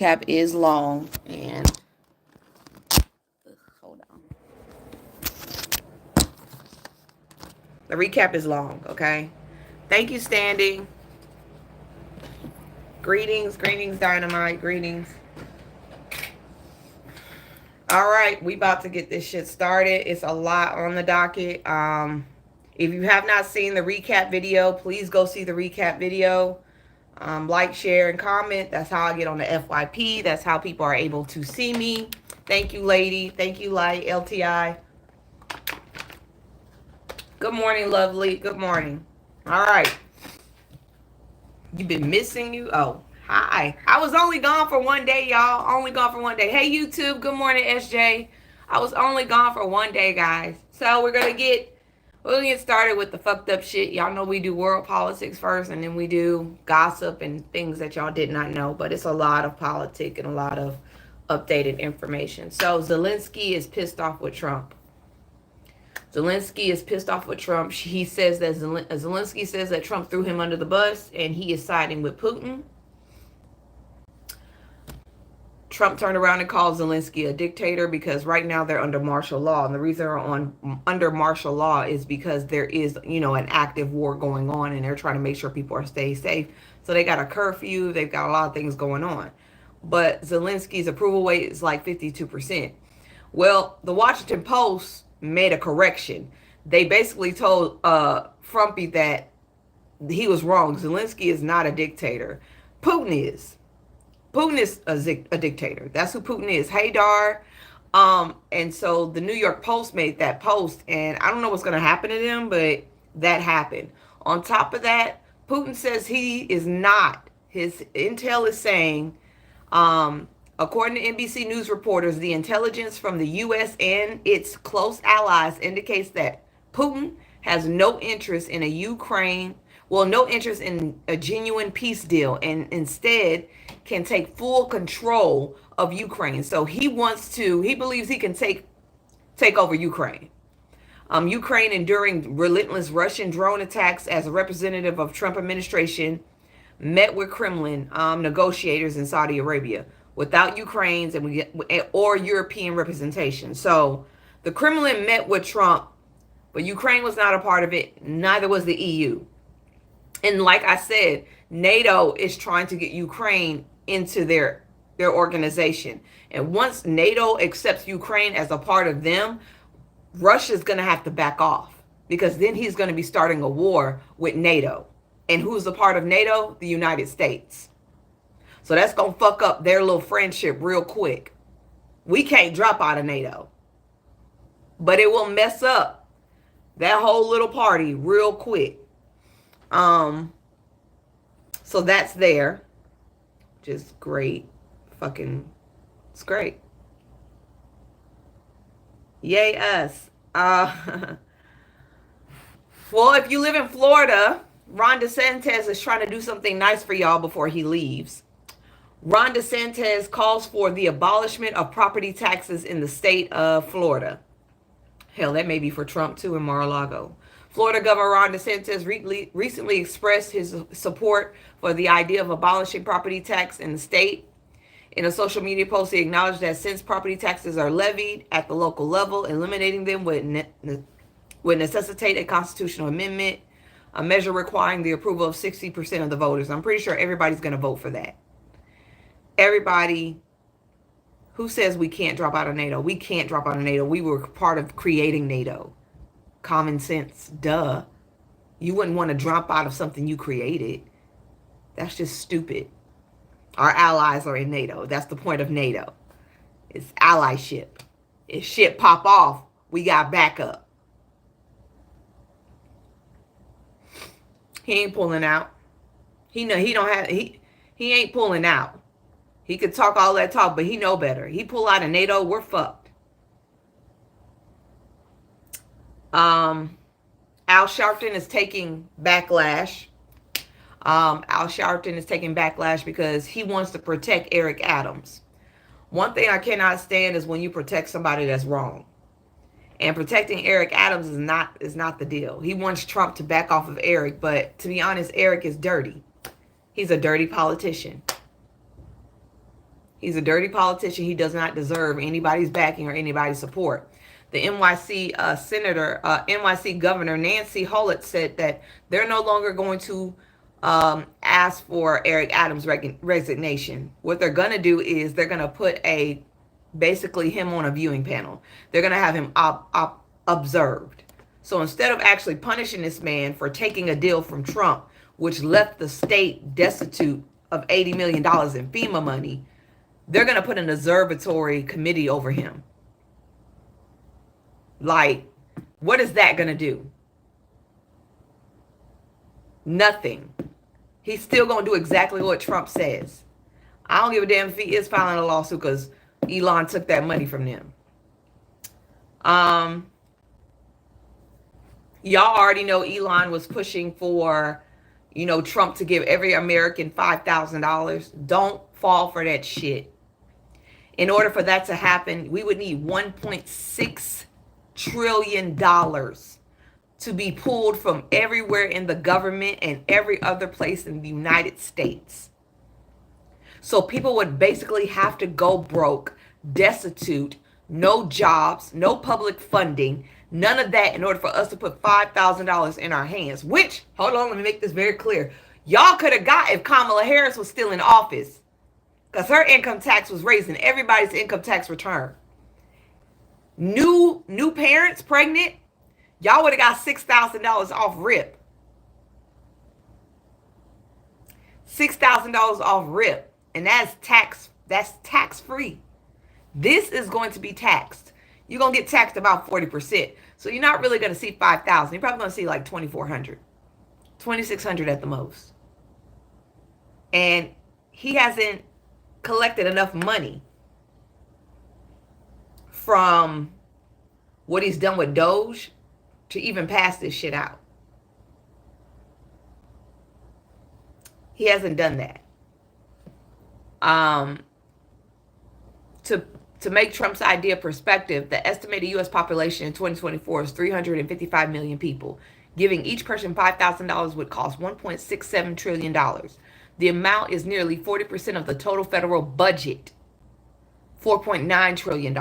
Recap is long, and hold on. The recap is long, okay? Thank you, Standing. Greetings, Dynamite, greetings. All right, we about to get this shit started. It's a lot on the docket. If you have not seen the recap video, please go see the recap video. Like, share, and comment. That's how I get on the FYP. That's how people are able to see me. Thank you, lady. Thank you, Light, LTI. Good morning, lovely. Good morning. All right. You've been missing you. Oh, hi. I was only gone for one day, y'all. Only gone for one day. Hey, YouTube. Good morning, SJ. I was only gone for one day, guys. So we're gonna get started with the fucked up shit. Y'all know we do world politics first, and then we do gossip and things that y'all did not know. But it's a lot of politics and a lot of updated information. So Zelensky is pissed off with Trump. Zelensky is pissed off with Trump. He says that Zelensky says that Trump threw him under the bus, and he is siding with Putin. Trump turned around and called Zelensky a dictator because right now they're under martial law. And the reason they're under martial law is because there is, an active war going on, and they're trying to make sure people are staying safe. So they got a curfew. They've got a lot of things going on. But Zelensky's approval rate is like 52%. Well, the Washington Post made a correction. They basically told Frumpy that he was wrong. Zelensky is not a dictator. Putin is. Putin is a dictator. That's who Putin is. Haydar. And so the New York Post made that post, and I don't know what's going to happen to them, but that happened. On top of that, Putin says he is not. His intel is saying, according to NBC News reporters, the intelligence from the U.S. and its close allies indicates that Putin has no interest in no interest in a genuine peace deal, and instead can take full control of Ukraine. So he believes he can take over Ukraine. Ukraine enduring relentless Russian drone attacks as a representative of Trump administration met with Kremlin negotiators in Saudi Arabia without Ukraine's or European representation. So the Kremlin met with Trump, but Ukraine was not a part of it. Neither was the EU. And like I said, NATO is trying to get Ukraine into their organization. And once NATO accepts Ukraine as a part of them, Russia's going to have to back off, because then he's going to be starting a war with NATO. And who's a part of NATO? The United States. So that's going to fuck up their little friendship real quick. We can't drop out of NATO, but it will mess up that whole little party real quick. So that's there. Just great. It's great. Yay us. Well, if you live in Florida, Ron DeSantis is trying to do something nice for y'all before he leaves. Ron DeSantis calls for the abolishment of property taxes in the state of Florida. Hell, that may be for Trump too in Mar-a-Lago. Florida Governor Ron DeSantis recently expressed his support for the idea of abolishing property tax in the state. In a social media post, he acknowledged that since property taxes are levied at the local level, eliminating them would necessitate a constitutional amendment, a measure requiring the approval of 60% of the voters. I'm pretty sure everybody's going to vote for that. Everybody who says we can't drop out of NATO. We can't drop out of NATO. We were part of creating NATO. Common sense, duh. You wouldn't want to drop out of something you created. That's just stupid. Our allies are in NATO. That's the point of NATO. It's allyship. If shit pop off, we got backup. He ain't pulling out. He ain't pulling out. He could talk all that talk, but he know better. He pull out of NATO, we're fucked. Al Sharpton is taking backlash. Al Sharpton is taking backlash because he wants to protect Eric Adams. One thing I cannot stand is when you protect somebody that's wrong. And protecting Eric Adams is not the deal. He wants Trump to back off of Eric, but to be honest, Eric is dirty. He's a dirty politician. He's a dirty politician. He does not deserve anybody's backing or anybody's support. The NYC NYC Governor Nancy Hollett said that they're no longer going to ask for Eric Adams' resignation. What they're going to do is they're going to put basically him on a viewing panel. They're going to have him observed. So instead of actually punishing this man for taking a deal from Trump, which left the state destitute of $80 million in FEMA money, they're going to put an observatory committee over him. Like, what is that going to do? Nothing. He's still going to do exactly what Trump says. I don't give a damn if he is filing a lawsuit because Elon took that money from them. Y'all already know Elon was pushing for, Trump to give every American $5,000. Don't fall for that shit. In order for that to happen, we would need $1.6 trillion to be pulled from everywhere in the government and every other place in the United States. So people would basically have to go broke, destitute, no jobs, no public funding, none of that in order for us to put $5,000 in our hands. Which, hold on, let me make this very clear. Y'all could have got if Kamala Harris was still in office, because her income tax was raising everybody's income tax return. New parents pregnant, y'all would have got $6,000 off rip. $6,000 off rip. And that's tax free. This is going to be taxed. You're going to get taxed about 40%. So you're not really going to see 5,000. You're probably going to see like 2,400, 2,600 at the most. And he hasn't collected enough money from what he's done with DOGE to even pass this shit out. He hasn't done that. To make Trump's idea perspective, the estimated U.S. population in 2024 is 355 million people. Giving each person $5,000 would cost $1.67 trillion. The amount is nearly 40% of the total federal budget, $4.9 trillion.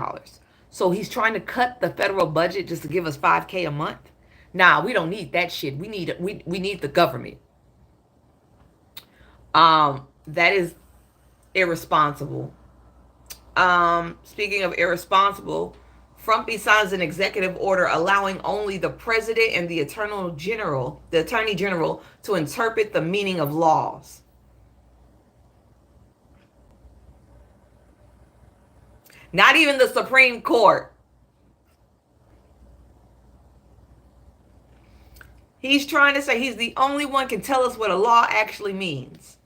So he's trying to cut the federal budget just to give us $5K a month. Nah, we don't need that shit. We need the government. That is irresponsible. Speaking of irresponsible, Trumpy signs an executive order allowing only the president and the attorney general to interpret the meaning of laws. Not even the Supreme Court. He's trying to say he's the only one can tell us what a law actually means.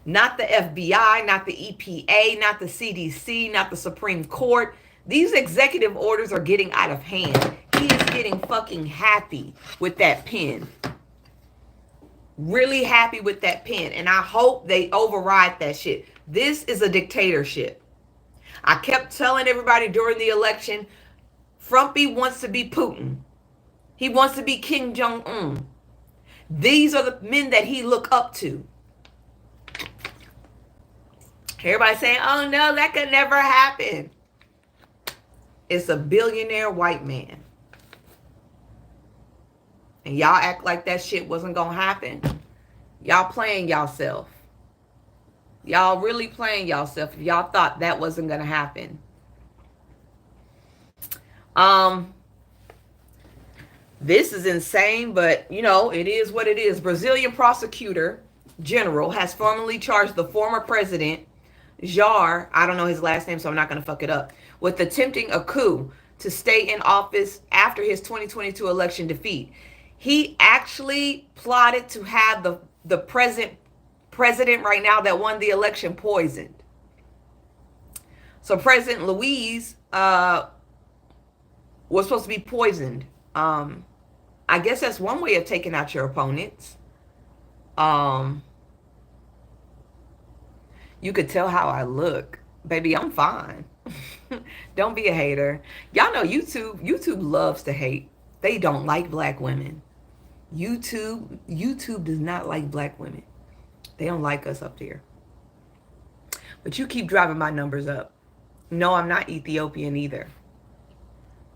Not the FBI, not the EPA, not the CDC, not the Supreme Court. These executive orders are getting out of hand. He is getting fucking happy with that pen. Really happy with that pen. And I hope they override that shit. This is a dictatorship. I kept telling everybody during the election, Trumpy wants to be Putin. He wants to be Kim Jong-un. These are the men that he look up to. Everybody saying, oh no, that could never happen. It's a billionaire white man. And y'all act like that shit wasn't going to happen. Y'all playing y'allself. Y'all really playing y'allself if y'all thought that wasn't going to happen. This is insane, but it is what it is. Brazilian prosecutor general has formally charged the former president, Jair, I don't know his last name, so I'm not going to fuck it up, with attempting a coup to stay in office after his 2022 election defeat. He actually plotted to have the present president right now that won the election poisoned. So President Luiz was supposed to be poisoned. I guess that's one way of taking out your opponents. You could tell how I look. Baby, I'm fine. Don't be a hater. Y'all know YouTube loves to hate. They don't like black women. YouTube does not like black women. They don't like us up there. But you keep driving my numbers up. No, I'm not Ethiopian either.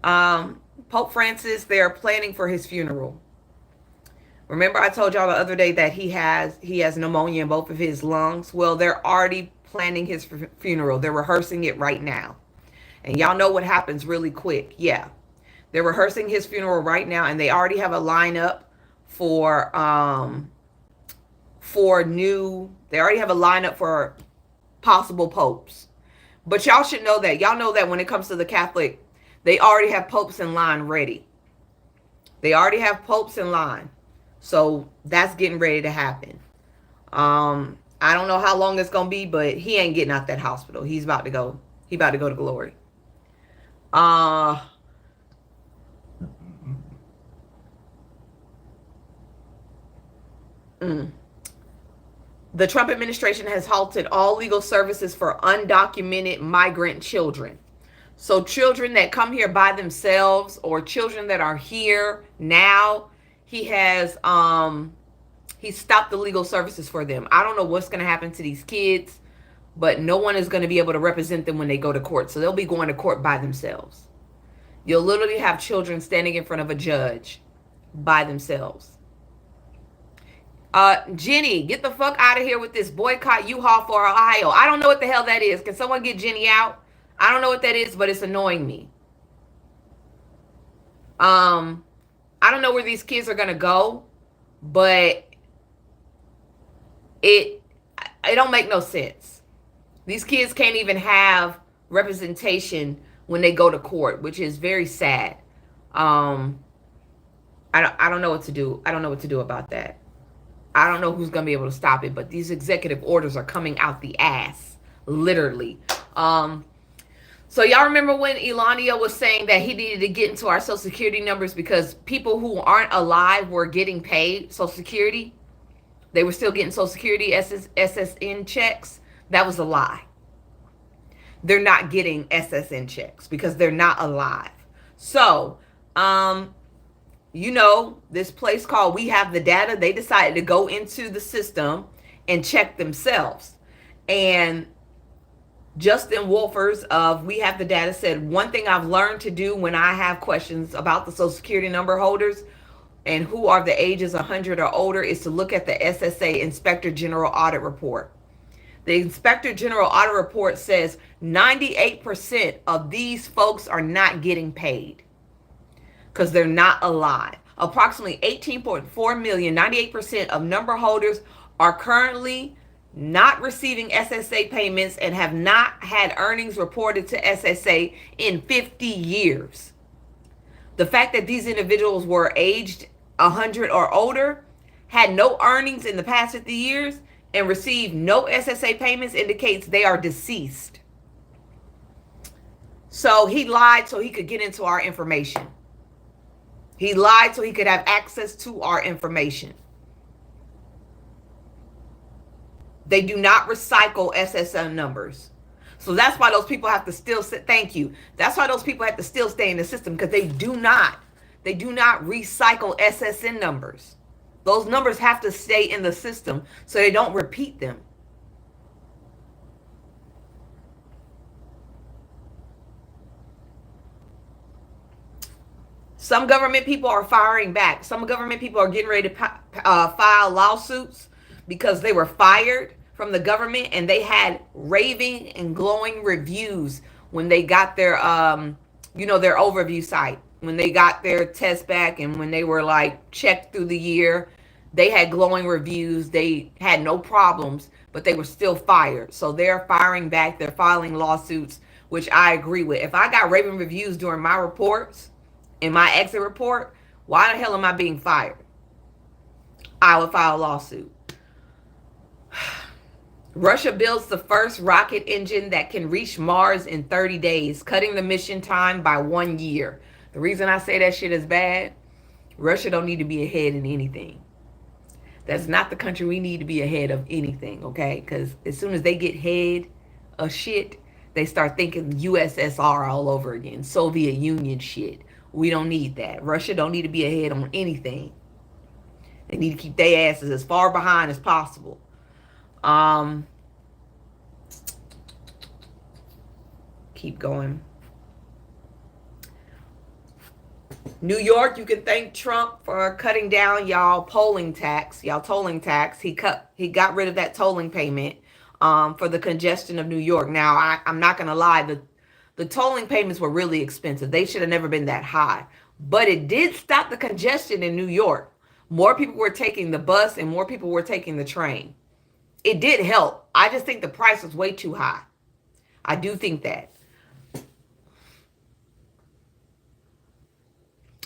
Pope Francis, they're planning for his funeral. Remember I told y'all the other day that he has pneumonia in both of his lungs? Well, they're already planning his funeral. They're rehearsing it right now. And y'all know what happens really quick. Yeah. They're rehearsing his funeral right now, and they already have a lineup for possible popes. But y'all should know that. Y'all know that when it comes to the Catholic, they already have popes in line ready. They already have popes in line. So that's getting ready to happen. I don't know how long it's gonna be, but he ain't getting out that hospital. He's about to go. He about to go to glory. The Trump administration has halted all legal services for undocumented migrant children. So children that come here by themselves or children that are here now, he stopped the legal services for them. I don't know what's going to happen to these kids, but no one is going to be able to represent them when they go to court. So they'll be going to court by themselves. You'll literally have children standing in front of a judge by themselves. Jenny, get the fuck out of here with this boycott U-Haul for Ohio. I don't know what the hell that is. Can someone get Jenny out? I don't know what that is, but it's annoying me. I don't know where these kids are gonna go, but it don't make no sense. These kids can't even have representation when they go to court, which is very sad. I don't know what to do. I don't know what to do about that. I don't know who's going to be able to stop it, but these executive orders are coming out the ass, literally. So y'all remember when Elania was saying that he needed to get into our Social Security numbers because people who aren't alive were getting paid Social Security? They were still getting Social Security SSN checks? That was a lie. They're not getting SSN checks because they're not alive. So, you know, this place called We Have the Data, they decided to go into the system and check themselves. And Justin Wolfers of We Have the Data said, one thing I've learned to do when I have questions about the Social Security number holders and who are the ages 100 or older is to look at the SSA Inspector General Audit Report. The Inspector General Audit Report says 98% of these folks are not getting paid because they're not alive. Approximately 18.4 million, 98% of number holders are currently not receiving SSA payments and have not had earnings reported to SSA in 50 years. The fact that these individuals were aged 100 or older, had no earnings in the past 50 years, and received no SSA payments indicates they are deceased. So he lied so he could get into our information. He lied so he could have access to our information. They do not recycle SSN numbers. So that's why those people have to still sit. Thank you. That's why those people have to still stay in the system because they do not recycle SSN numbers. Those numbers have to stay in the system so they don't repeat them. Some government people are firing back. Some government people are getting ready to file lawsuits because they were fired from the government and they had raving and glowing reviews when they got their, their overview site. When they got their test back and when they were like checked through the year, they had glowing reviews. They had no problems, but they were still fired. So they're firing back. They're filing lawsuits, which I agree with. If I got raving reviews during my reports, in my exit report, why the hell am I being fired? I would file a lawsuit. Russia builds the first rocket engine that can reach Mars in 30 days, cutting the mission time by 1 year. The reason I say that shit is bad, Russia don't need to be ahead in anything. That's not the country we need to be ahead of anything, okay? Because as soon as they get ahead of shit, they start thinking USSR all over again, Soviet Union shit. We don't need that. Russia don't need to be ahead on anything. They need to keep their asses as far behind as possible. keep going. New York, you can thank Trump for cutting down y'all tolling tax. He got rid of that tolling payment for the congestion of New York. Now, I'm not gonna lie, the tolling payments were really expensive. They should have never been that high, but it did stop the congestion in New York. More people were taking the bus and more people were taking the train. It did help. I just think the price was way too high. I do think that.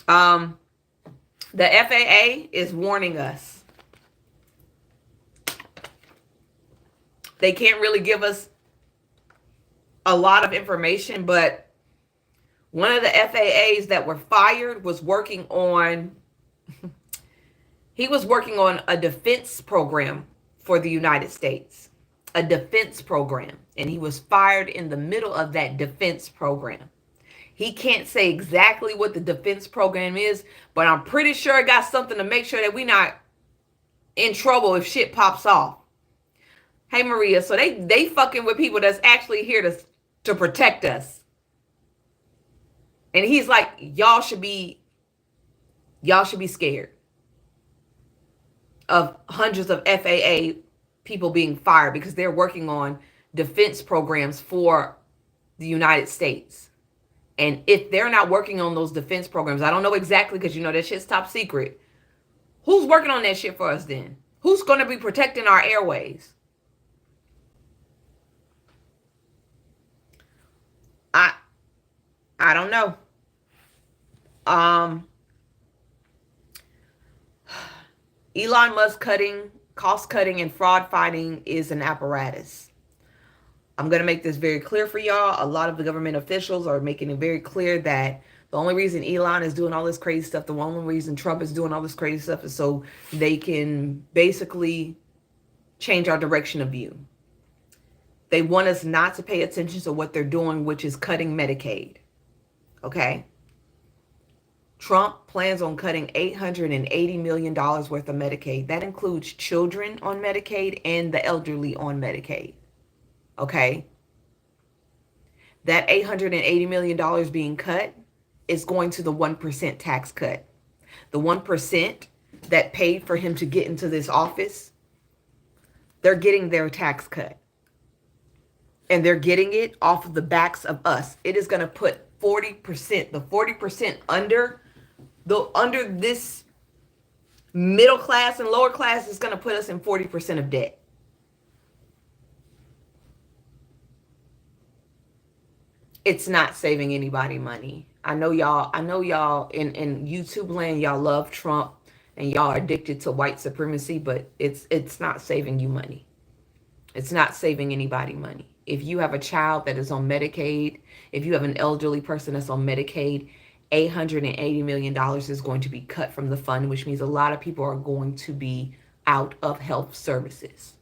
The FAA is warning us. They can't really give us a lot of information, but one of the FAAs that were fired was working on, he was working on a defense program for the United States, a defense program, and he was fired in the middle of that defense program. He can't say exactly what the defense program is, but I'm pretty sure it got something to make sure that we're not in trouble if shit pops off. Hey, Maria, so they fucking with people that's actually here to protect us. And he's like, y'all should be scared of hundreds of FAA people being fired because they're working on defense programs for the United States. And if they're not working on those defense programs, I don't know exactly because, you know, that shit's top secret. Who's working on that shit for us then? Who's going to be protecting our airways? I don't know. Elon Musk cost cutting and fraud fighting is an apparatus. I'm going to make this very clear for y'all. A lot of the government officials are making it very clear that the only reason Elon is doing all this crazy stuff, the only reason Trump is doing all this crazy stuff is so they can basically change our direction of view. They want us not to pay attention to what they're doing, which is cutting Medicaid. Okay? Trump plans on cutting $880 million worth of Medicaid. That includes children on Medicaid and the elderly on Medicaid. Okay? That $880 million being cut is going to the 1% tax cut. The 1% that paid for him to get into this office, they're getting their tax cut. And they're getting it off of the backs of us. It is going to put 40%, the 40% under this middle class and lower class is going to put us in 40% of debt. It's not saving anybody money. I know y'all in YouTube land, y'all love Trump and y'all are addicted to white supremacy, but it's not saving you money. It's not saving anybody money. If you have a child that is on Medicaid, if you have an elderly person that's on Medicaid, $880 million is going to be cut from the fund, which means a lot of people are going to be out of health services.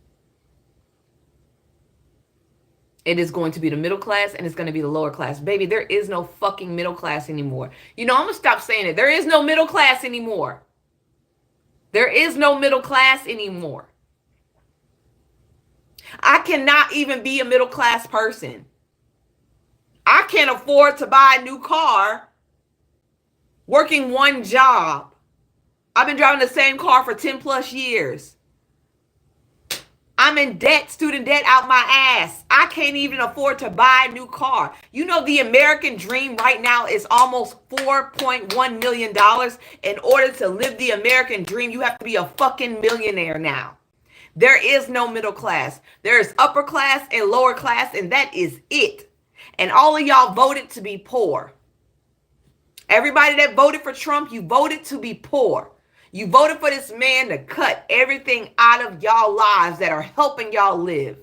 It is going to be the middle class and it's going to be the lower class. Baby, there is no fucking middle class anymore. You know, I'm going to stop saying it. There is no middle class anymore. There is no middle class anymore. I cannot even be a middle class person. I can't afford to buy a new car working one job. I've been driving the same car for 10 plus years. I'm in debt, student debt out my ass. I can't even afford to buy a new car. You know, the American dream right now is almost $4.1 million. In order to live the American dream, you have to be a fucking millionaire now. There is no middle class. There is upper class and lower class, and that is it. And all of y'all voted to be poor. Everybody that voted for Trump, you voted to be poor. You voted for this man to cut everything out of y'all lives that are helping y'all live.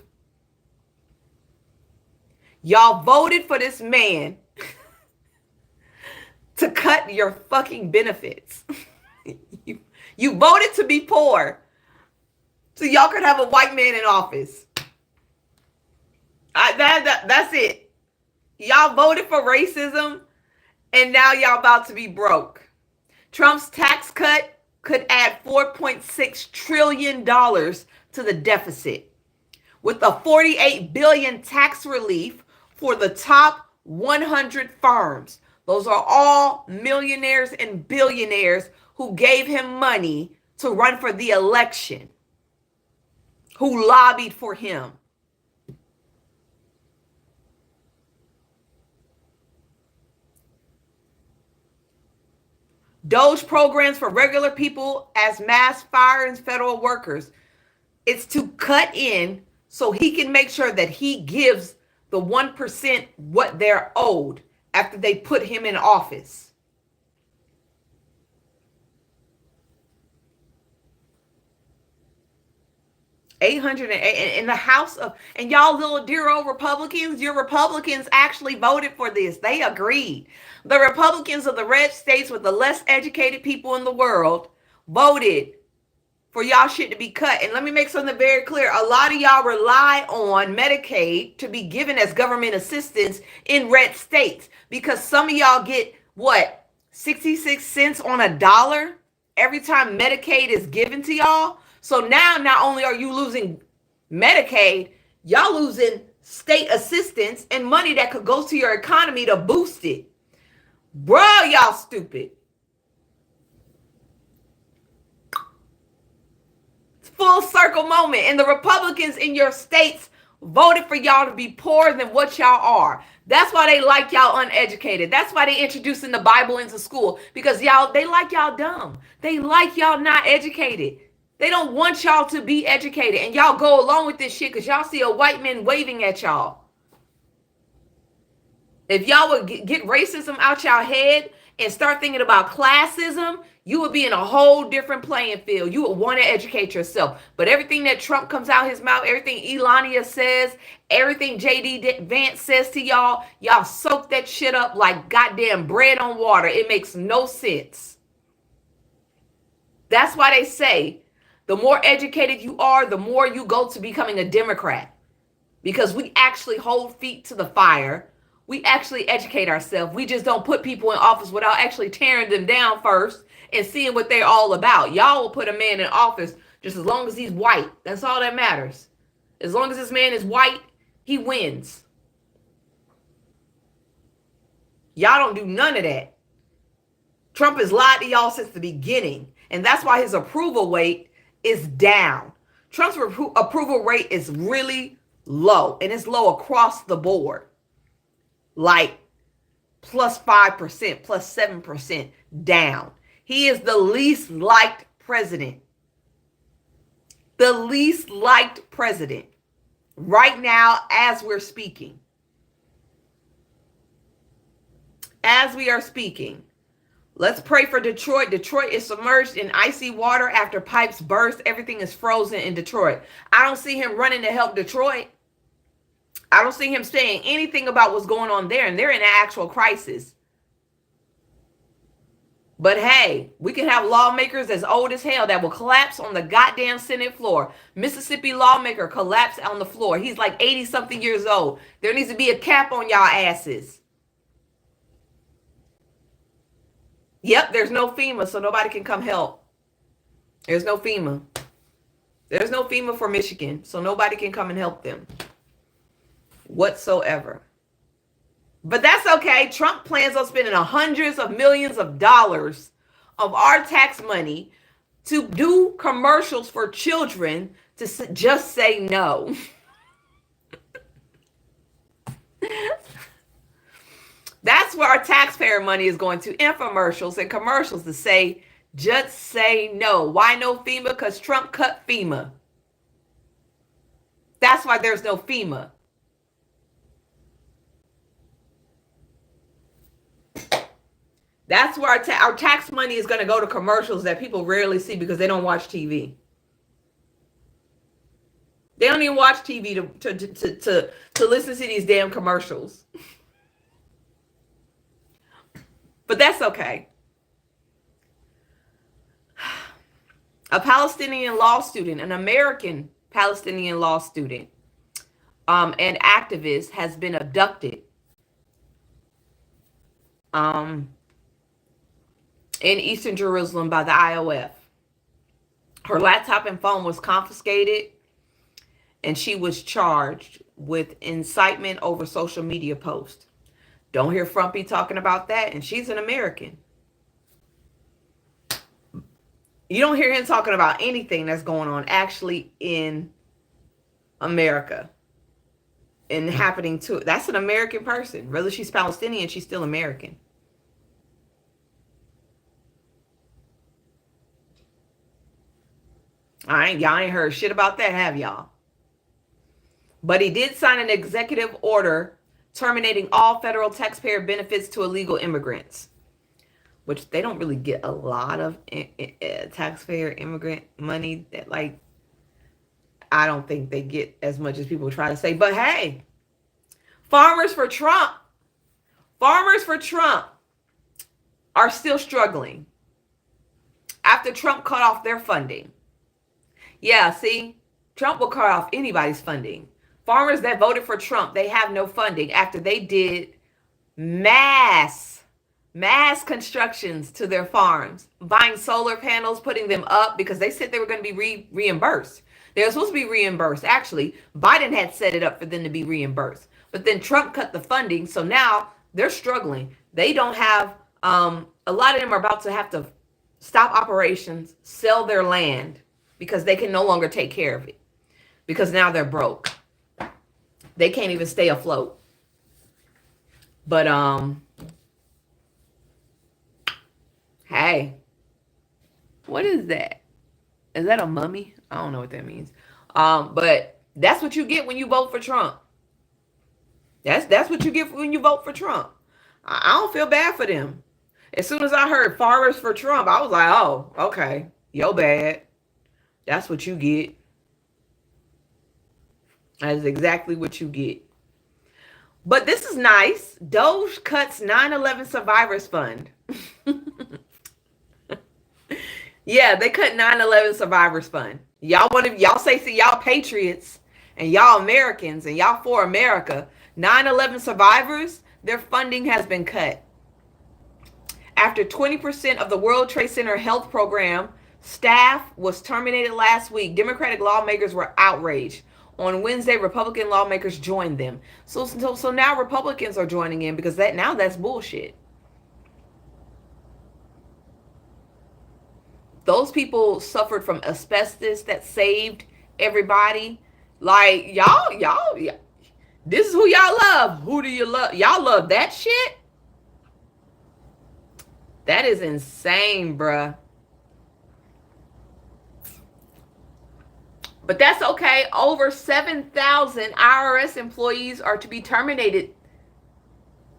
Y'all voted for this man to cut your fucking benefits. You voted to be poor so y'all could have a white man in office. That's it. Y'all voted for racism and now y'all about to be broke. Trump's tax cut could add $4.6 trillion to the deficit, with a $48 billion tax relief for the top 100 firms. Those are all millionaires and billionaires who gave him money to run for the election, who lobbied for him. DOGE programs for regular people as mass fire and federal workers. It's to cut in so he can make sure that he gives the 1% what they're owed after they put him in office. $808 in the House of, and y'all little dear old Republicans, your Republicans actually voted for this. They agreed. The Republicans of the red states with the less educated people in the world voted for y'all shit to be cut. And let me make something very clear. A lot of y'all rely on Medicaid to be given as government assistance in red states because some of y'all get what, 66 cents on a dollar every time Medicaid is given to y'all. So now not only are you losing Medicaid, y'all losing state assistance and money that could go to your economy to boost it. Bruh, y'all stupid. It's full circle moment. And the Republicans in your states voted for y'all to be poorer than what y'all are. That's why they like y'all uneducated. That's why they introducing the Bible into school. Because y'all, they like y'all dumb. They like y'all not educated. They don't want y'all to be educated. And y'all go along with this shit because y'all see a white man waving at y'all. If y'all would get racism out y'all head and start thinking about classism, you would be in a whole different playing field. You would want to educate yourself. But everything that Trump comes out his mouth, everything Elania says, everything JD Vance says to y'all, y'all soak that shit up like goddamn bread on water. It makes no sense. That's why they say, the more educated you are, the more you go to becoming a Democrat. Because we actually hold feet to the fire. We actually educate ourselves. We just don't put people in office without actually tearing them down first and seeing what they're all about. Y'all will put a man in office just as long as he's white. That's all that matters. As long as this man is white, he wins. Y'all don't do none of that. Trump has lied to y'all since the beginning. And that's why his approval rate is down. Trump's approval rate is really low, and it's low across the board. Like plus 5%, plus 7% down. He is the least liked president. The least liked president right now as we're speaking. As we are speaking. Let's pray for Detroit. Detroit is submerged in icy water after pipes burst. Everything is frozen in Detroit. I don't see him running to help Detroit. I don't see him saying anything about what's going on there, and they're in an actual crisis. But hey, we can have lawmakers as old as hell that will collapse on the goddamn Senate floor. Mississippi lawmaker collapsed on the floor. He's like 80-something years old. There needs to be a cap on y'all asses. Yep, there's no FEMA, so nobody can come help. There's no FEMA. There's no FEMA for Michigan, so nobody can come and help them whatsoever. But that's okay. Trump plans on spending hundreds of millions of dollars of our tax money to do commercials for children to just say no. That's where our taxpayer money is going to, infomercials and commercials to say, just say no. Why no FEMA? Because Trump cut FEMA. That's why there's no FEMA. That's where our tax money is going to go to commercials that people rarely see because they don't watch TV. They don't even watch TV to listen to these damn commercials. But that's okay. A Palestinian law student, an American Palestinian law student, and activist has been abducted in Eastern Jerusalem by the IOF. Her laptop and phone was confiscated, and she was charged with incitement over social media posts. Don't hear Frumpy talking about that, and she's an American. You don't hear him talking about anything that's going on actually in America and happening to it. That's an American person. Whether she's Palestinian, she's still American. Y'all ain't heard shit about that, have y'all? But he did sign an executive order terminating all federal taxpayer benefits to illegal immigrants, which they don't really get a lot of taxpayer immigrant money. That, like, I don't think they get as much as people try to say. But hey, farmers for Trump are still struggling after Trump cut off their funding. Yeah, see, Trump will cut off anybody's funding. Farmers that voted for Trump, they have no funding after they did mass constructions to their farms, buying solar panels, putting them up because they said they were going to be reimbursed. They were supposed to be reimbursed. Actually, Biden had set it up for them to be reimbursed. But then Trump cut the funding, so now they're struggling. They don't have, a lot of them are about to have to stop operations, sell their land because they can no longer take care of it because now they're broke. They can't even stay afloat. But, hey, what is that? Is that a mummy? I don't know what that means. But that's what you get when you vote for Trump. That's what you get when you vote for Trump. I don't feel bad for them. As soon as I heard farmers for Trump, I was like, oh, okay, yo bad. That's what you get. That is exactly what you get. But this is nice. DOGE cuts 9/11 survivors fund. Yeah, they cut 9/11 survivors fund. Y'all say, see, y'all patriots and y'all Americans and y'all for America. 9/11 survivors, their funding has been cut. After 20% of the World Trade Center health program staff was terminated last week, Democratic lawmakers were outraged. On Wednesday, Republican lawmakers joined them. So now Republicans are joining in because that's bullshit. Those people suffered from asbestos that saved everybody. Like, y'all, this is who y'all love. Who do you love? Y'all love that shit? That is insane, bruh. But that's okay. Over 7,000 IRS employees are to be terminated.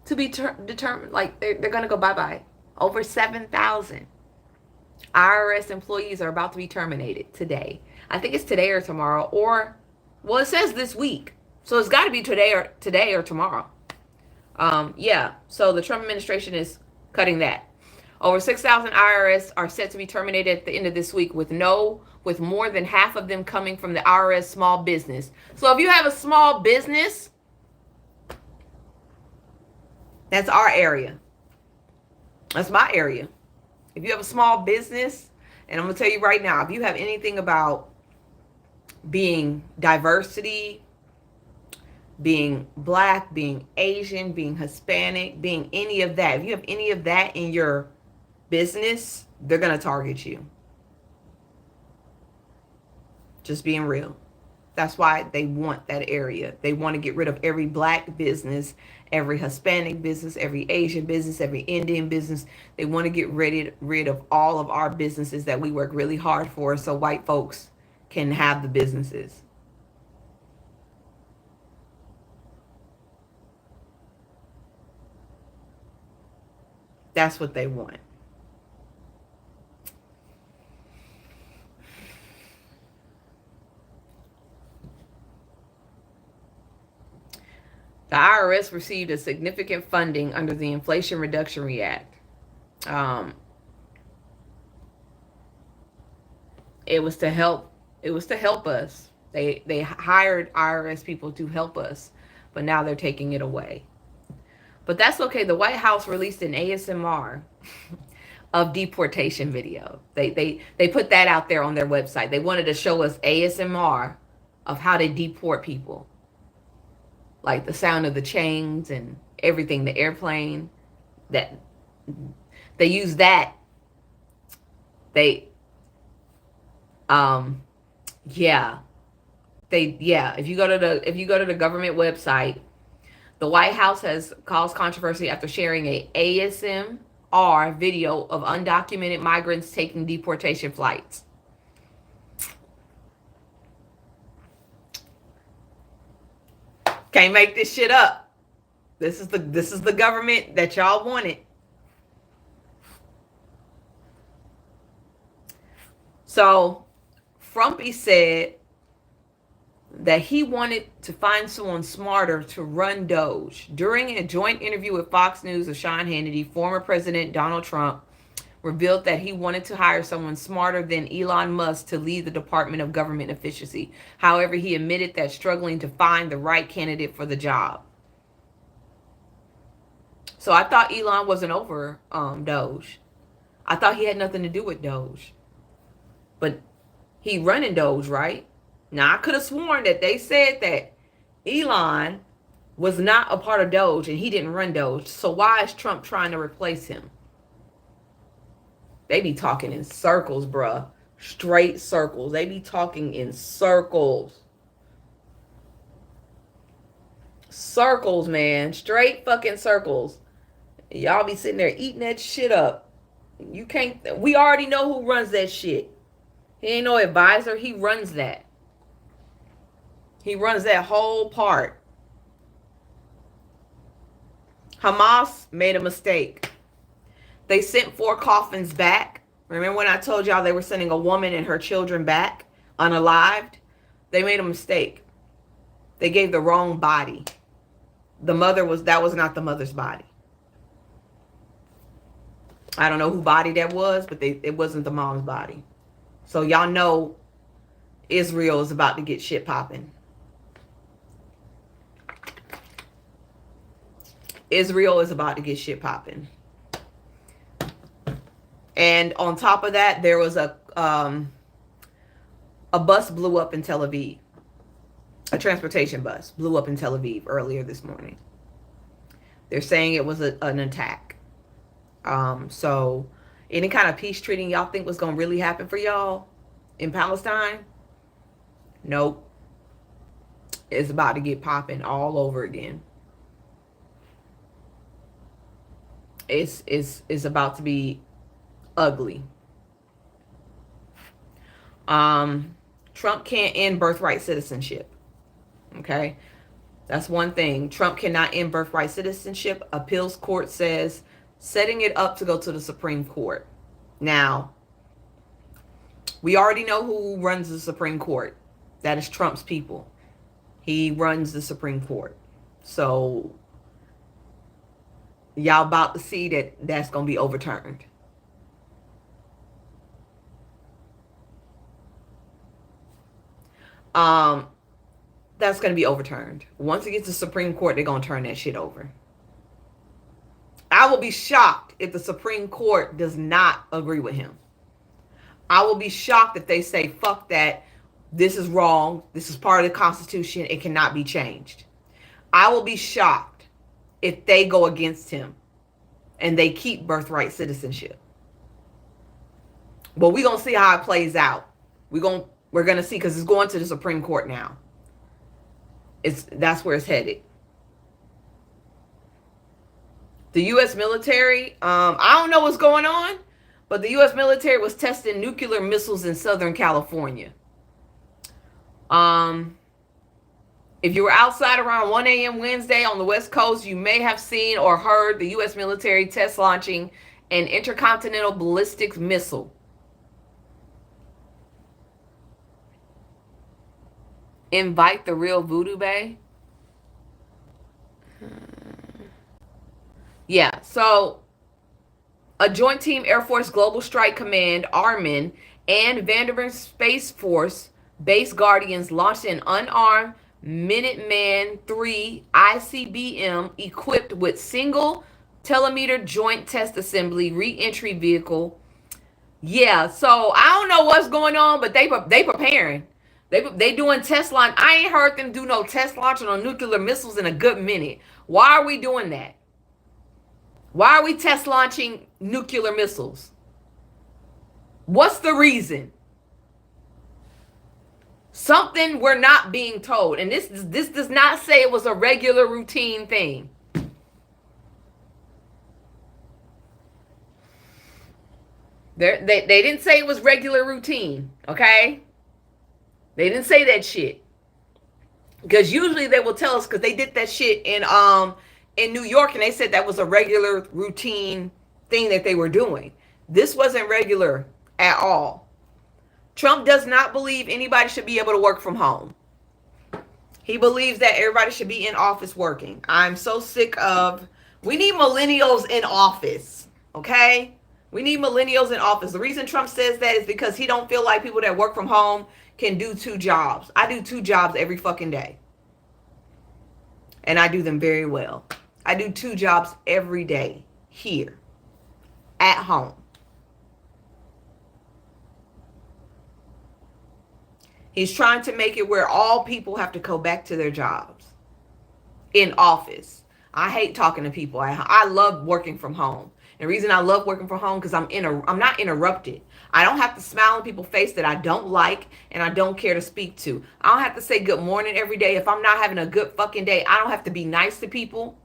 To be determined, like they're going to go bye-bye. Over 7,000 IRS employees are about to be terminated today. I think it's today or tomorrow, or, well, it says this week. So it's got to be today or tomorrow. Yeah, so the Trump administration is cutting that. Over 6,000 IRS are set to be terminated at the end of this week with more than half of them coming from the IRS small business. So if you have a small business, that's our area. That's my area. If you have a small business, and I'm going to tell you right now, if you have anything about being diversity, being Black, being Asian, being Hispanic, being any of that, if you have any of that in your business, they're going to target you. Just being real. That's why they want that area. They want to get rid of every Black business, every Hispanic business, every Asian business, every Indian business. They want to get rid of all of our businesses that we work really hard for so white folks can have the businesses. That's what they want. The IRS received a significant funding under the Inflation Reduction Act. It was to help us. They hired IRS people to help us, but now they're taking it away. But that's okay. The White House released an ASMR of deportation video. They put that out there on their website. They wanted to show us ASMR of how they deport people. Like the sound of the chains and everything, the airplane, that they use that. They, yeah, if you go to the government website, the White House has caused controversy after sharing a ASMR video of undocumented migrants taking deportation flights. Can't make this shit up. This is the government that y'all wanted. So, Frumpy said that he wanted to find someone smarter to run DOGE. During a joint interview with Fox News with Sean Hannity, former President Donald Trump revealed that he wanted to hire someone smarter than Elon Musk to lead the Department of Government Efficiency. However, he admitted that struggling to find the right candidate for the job. So I thought Elon wasn't over DOGE. I thought he had nothing to do with DOGE. But he running DOGE, right? Now, I could have sworn that they said that Elon was not a part of DOGE and he didn't run DOGE. So why is Trump trying to replace him? They be talking in circles, bruh. Straight circles. They be talking in circles. Circles, man. Straight fucking circles. Y'all be sitting there eating that shit up. You can't. We already know who runs that shit. He ain't no advisor. He runs that. He runs that whole part. Hamas made a mistake. They sent 4 coffins back. Remember when I told y'all they were sending a woman and her children back unalived? They made a mistake. They gave the wrong body. That was not the mother's body. I don't know who body that was, but it wasn't the mom's body. So y'all know Israel is about to get shit popping. Israel is about to get shit popping. And on top of that, there was a bus blew up in Tel Aviv. A transportation bus blew up in Tel Aviv earlier this morning. They're saying it was an attack. So any kind of peace treating y'all think was going to really happen for y'all in Palestine? Nope. It's about to get popping all over again. It's about to be ugly. Trump can't end birthright citizenship. Okay? That's one thing. Trump cannot end birthright citizenship. Appeals court says setting it up to go to the Supreme Court. Now, we already know who runs the Supreme Court. That is Trump's people. He runs the Supreme Court. So, y'all about to see that that's going to be overturned. That's going to be overturned. Once it gets to the Supreme Court, they're going to turn that shit over. I will be shocked if the Supreme Court does not agree with him. I will be shocked if they say, fuck that, this is wrong, this is part of the Constitution, it cannot be changed. I will be shocked if they go against him and they keep birthright citizenship. But we're going to see how it plays out. We're going to see, because it's going to the Supreme Court now. That's where it's headed. The U.S. military, I don't know what's going on, but the U.S. military was testing nuclear missiles in Southern California. If you were outside around 1 a.m. Wednesday on the West Coast, you may have seen or heard the U.S. military test launching an intercontinental ballistic missile. Invite the real Voodoo Bay. Yeah, so a Joint Team Air Force Global Strike Command, ARMN, and Vandenberg Space Force Base Guardians launched an unarmed Minuteman III ICBM equipped with single telemeter joint test assembly re-entry vehicle. Yeah, so I don't know what's going on, but they preparing. They doing test launch. I ain't heard them do no test launching on nuclear missiles in a good minute. Why are we doing that? Why are we test launching nuclear missiles? What's the reason? Something we're not being told. And this does not say it was a regular routine thing. They didn't say it was regular routine, okay? They didn't say that shit. Because usually they will tell us, because they did that shit in New York, and they said that was a regular routine thing that they were doing. This wasn't regular at all. Trump does not believe anybody should be able to work from home. He believes that everybody should be in office working. I'm so sick of, we need millennials in office, okay? We need millennials in office. The reason Trump says that is because he don't feel like people that work from home can do 2 jobs. I do 2 jobs every fucking day. And I do them very well. I do 2 jobs every day here at home. He's trying to make it where all people have to go back to their jobs in office. I hate talking to people. I love working from home. The reason I love working from home because I'm not interrupted. I don't have to smile in people's face that I don't like and I don't care to speak to. I don't have to say good morning every day. If I'm not having a good fucking day, I don't have to be nice to people.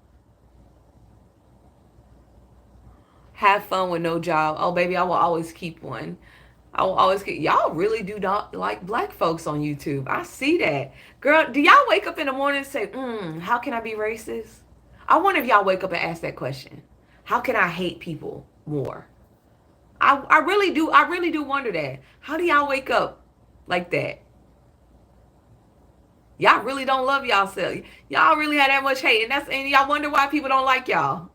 Have fun with no job. Oh, baby, I will always keep one. I will always keep. Y'all really do not like black folks on YouTube. I see that. Girl, do y'all wake up in the morning and say, how can I be racist? I wonder if y'all wake up and ask that question. How can I hate people more? I really do. I really do wonder that. How do y'all wake up like that? Y'all really don't love y'allself. Y'all really have that much hate. And y'all wonder why people don't like y'all.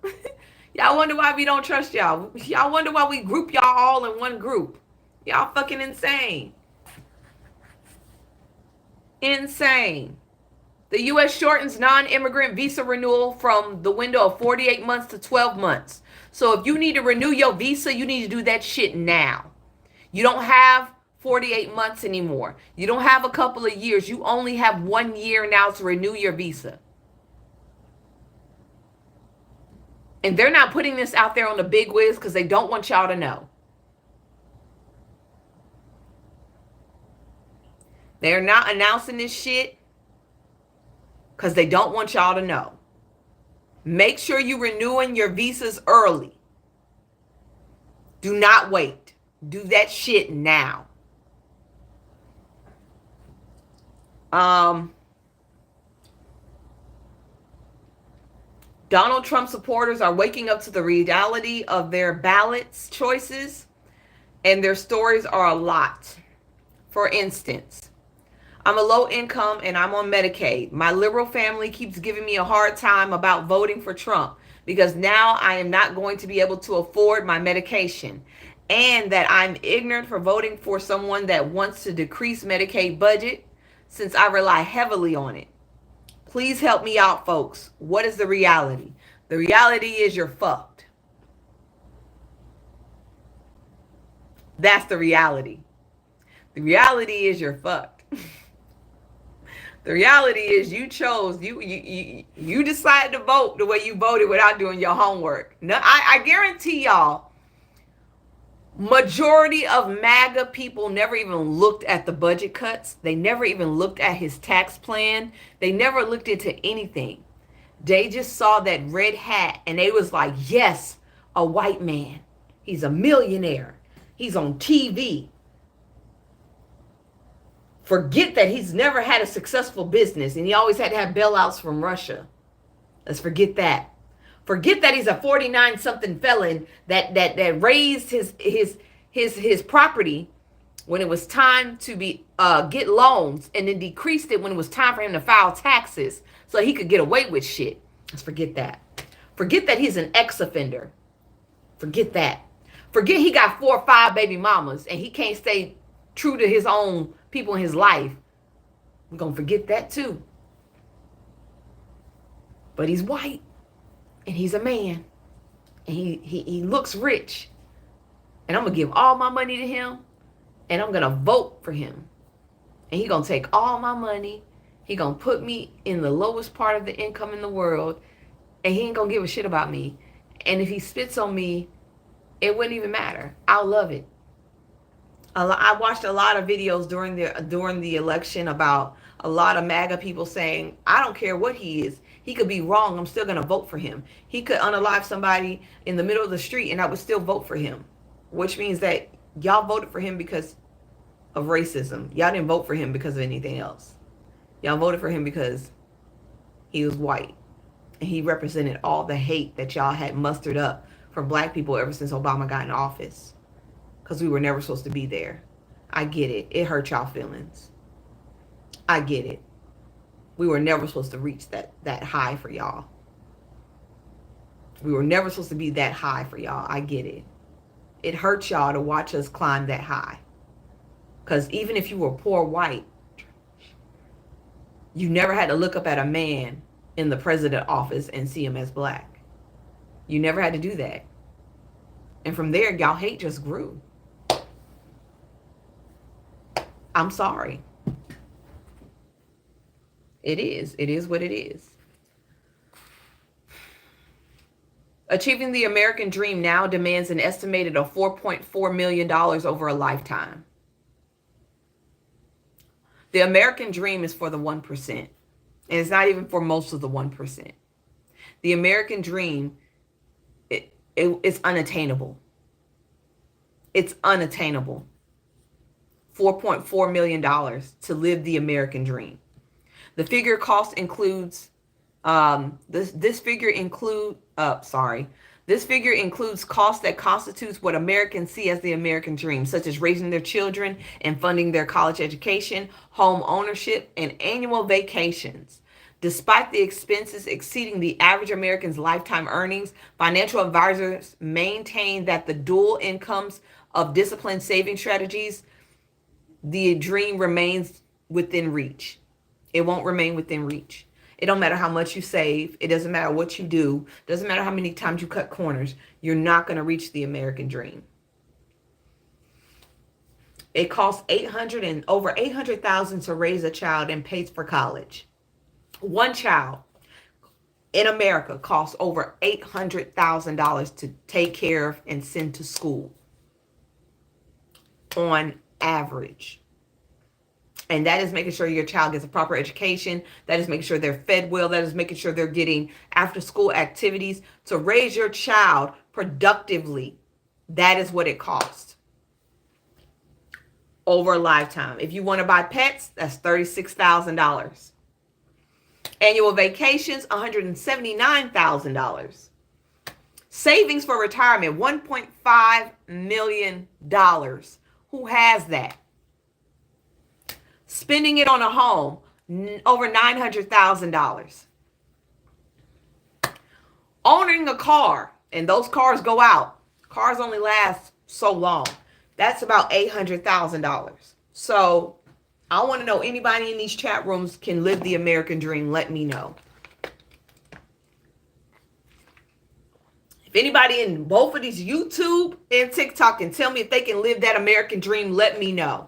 Y'all wonder why we don't trust y'all. Y'all wonder why we group y'all all in one group. Y'all fucking insane. Insane. The U.S. shortens non-immigrant visa renewal from the window of 48 months to 12 months. So if you need to renew your visa, you need to do that shit now. You don't have 48 months anymore. You don't have a couple of years. You only have 1 year now to renew your visa. And they're not putting this out there on the big wigs because they don't want y'all to know. They're not announcing this shit because they don't want y'all to know. Make sure you're renewing your visas early. Do not wait. Do that shit now. Donald Trump supporters are waking up to the reality of their ballots choices, and their stories are a lot. For instance, I'm a low income and I'm on Medicaid. My liberal family keeps giving me a hard time about voting for Trump because now I am not going to be able to afford my medication, and that I'm ignorant for voting for someone that wants to decrease Medicaid budget since I rely heavily on it. Please help me out, folks. What is the reality? The reality is you're fucked. That's the reality. The reality is you're fucked. The reality is you chose, you decided to vote the way you voted without doing your homework. No, I guarantee y'all, majority of MAGA people never even looked at the budget cuts. They never even looked at his tax plan. They never looked into anything. They just saw that red hat and they was like, yes, a white man. He's a millionaire. He's on TV. Forget that he's never had a successful business and he always had to have bailouts from Russia. Let's forget that. Forget that he's a 49-something felon that raised his property when it was time to get loans, and then decreased it when it was time for him to file taxes so he could get away with shit. Let's forget that. Forget that he's an ex-offender. Forget that. Forget he got 4 or 5 baby mamas and he can't stay true to his own people in his life. We're going to forget that too. But he's white and he's a man and he looks rich, and I'm going to give all my money to him and I'm going to vote for him and he gonna take all my money. He gonna put me in the lowest part of the income in the world, and he ain't gonna give a shit about me. And if he spits on me, it wouldn't even matter. I'll love it. I watched a lot of videos during the election about a lot of MAGA people saying, I don't care what he is. He could be wrong. I'm still going to vote for him. He could unalive somebody in the middle of the street and I would still vote for him, which means that y'all voted for him because of racism. Y'all didn't vote for him because of anything else. Y'all voted for him because he was white and he represented all the hate that y'all had mustered up for black people ever since Obama got in office. Because we were never supposed to be there. I get it. It hurt y'all feelings. I get it. We were never supposed to reach that high for y'all. We were never supposed to be that high for y'all. I get it. It hurts y'all to watch us climb that high. Because even if you were poor white, you never had to look up at a man in the president office and see him as black. You never had to do that. And from there, y'all hate just grew. I'm sorry. It is. It is what it is. Achieving the American dream now demands an estimated of $4.4 million over a lifetime. The American dream is for the 1%. And it's not even for most of the 1%. The American dream, it's unattainable. It's unattainable. $4.4 million to live the American dream. The figure cost includes this figure includes costs that constitutes what Americans see as the American dream, such as raising their children and funding their college education, home ownership, and annual vacations. Despite the expenses exceeding the average American's lifetime earnings, financial advisors maintain that the dual incomes of disciplined saving strategies, the dream remains within reach. It won't remain within reach. It don't matter how much you save. It doesn't matter what you do. It doesn't matter how many times you cut corners. You're not going to reach the American dream. It costs over $800,000 to raise a child and pays for college. One child in America costs over $800,000 to take care of and send to school on average. And that is making sure your child gets a proper education. That is making sure they're fed well. That is making sure they're getting after school activities. To raise your child productively, that is what it costs over a lifetime. If you want to buy pets, that's $36,000. Annual vacations, $179,000. Savings for retirement, $1.5 million. Who has that? Spending it on a home, over $900,000. Owning a car, and those cars go out. Cars only last so long. That's about $800,000. So I want to know, anybody in these chat rooms can live the American dream. Let me know. If anybody in both of these YouTube and TikTok can tell me if they can live that American dream, let me know.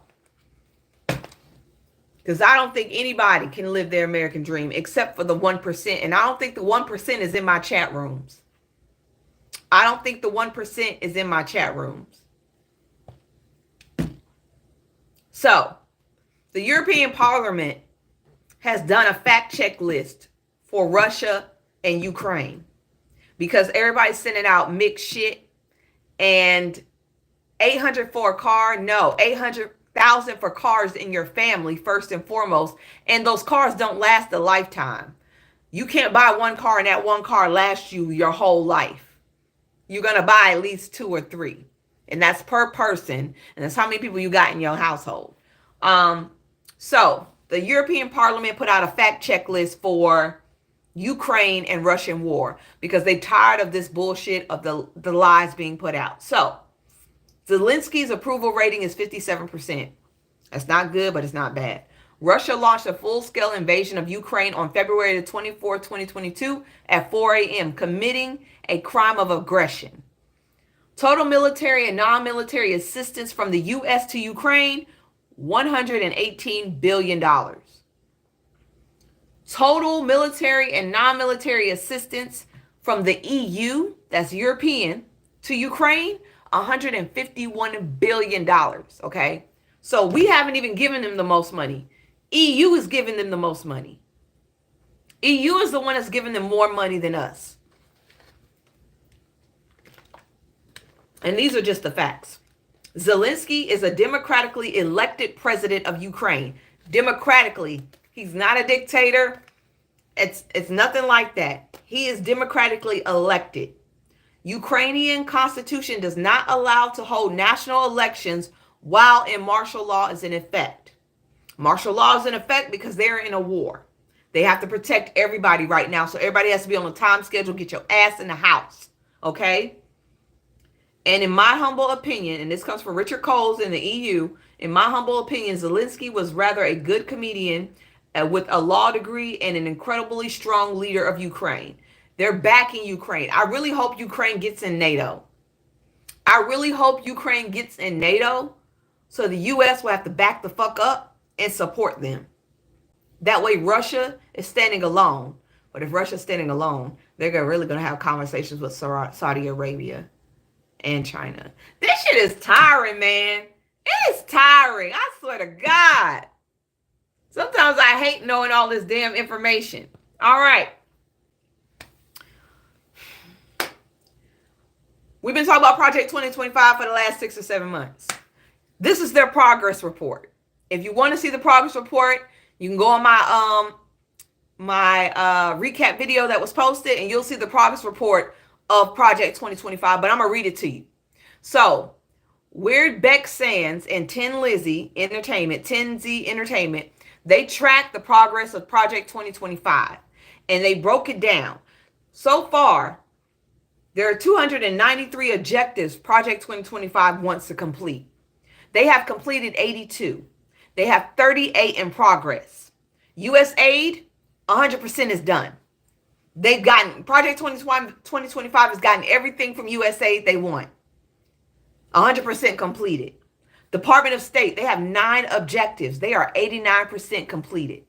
Because I don't think anybody can live their American dream except for the 1%. And I don't think the 1% is in my chat rooms. I don't think the 1% is in my chat rooms. So, the European Parliament has done a fact check list for Russia and Ukraine. Because everybody's sending out mixed shit. And 800 for a car? No, 800,000 for cars in your family, first and foremost. And those cars don't last a lifetime. You can't buy one car and that one car lasts you your whole life. You're going to buy at least 2 or 3. And that's per person. And that's how many people you got in your household. So the European Parliament put out a fact check list for Ukraine and Russian war because they're tired of this bullshit of the lies being put out. So Zelensky's approval rating is 57%. That's not good, but it's not bad. Russia launched a full-scale invasion of Ukraine on February the 24th, 2022 at 4 a.m., committing a crime of aggression. Total military and non-military assistance from the U.S. to Ukraine, $118 billion. Total military and non-military assistance from the EU, that's European, to Ukraine, $151 billion, okay? So we haven't even given them the most money. EU is giving them the most money. EU is the one that's giving them more money than us. And these are just the facts. Zelensky is a democratically elected president of Ukraine. Democratically. He's not a dictator. It's nothing like that. He is democratically elected. Ukrainian constitution does not allow to hold national elections while martial law is in effect. Martial law is in effect because they're in a war. They have to protect everybody right now. So everybody has to be on a time schedule. Get your ass in the house. Okay? And in my humble opinion, and this comes from Richard Coles in the EU, in my humble opinion, Zelensky was rather a good comedian with a law degree and an incredibly strong leader of Ukraine. They're backing Ukraine. I really hope Ukraine gets in NATO. I really hope Ukraine gets in NATO so the U.S. will have to back the fuck up and support them. That way Russia is standing alone. But if Russia's standing alone, they're really going to have conversations with Saudi Arabia and China. This shit is tiring, man. It is tiring. I swear to God. Sometimes I hate knowing all this damn information. All right. We've been talking about Project 2025 for the last 6 or 7 months. This is their progress report. If you want to see the progress report, you can go on my recap video that was posted, and you'll see the progress report of Project 2025, but I'm going to read it to you. So, Weird Beck Sands and Tin Z Entertainment, they tracked the progress of Project 2025, and they broke it down. So far, there are 293 objectives Project 2025 wants to complete. They have completed 82. They have 38 in progress. U.S. aid, 100% is done. They've gotten, Project 2025 has gotten everything from USAID they want. 100% completed. Department of State, they have 9 objectives. They are 89% completed.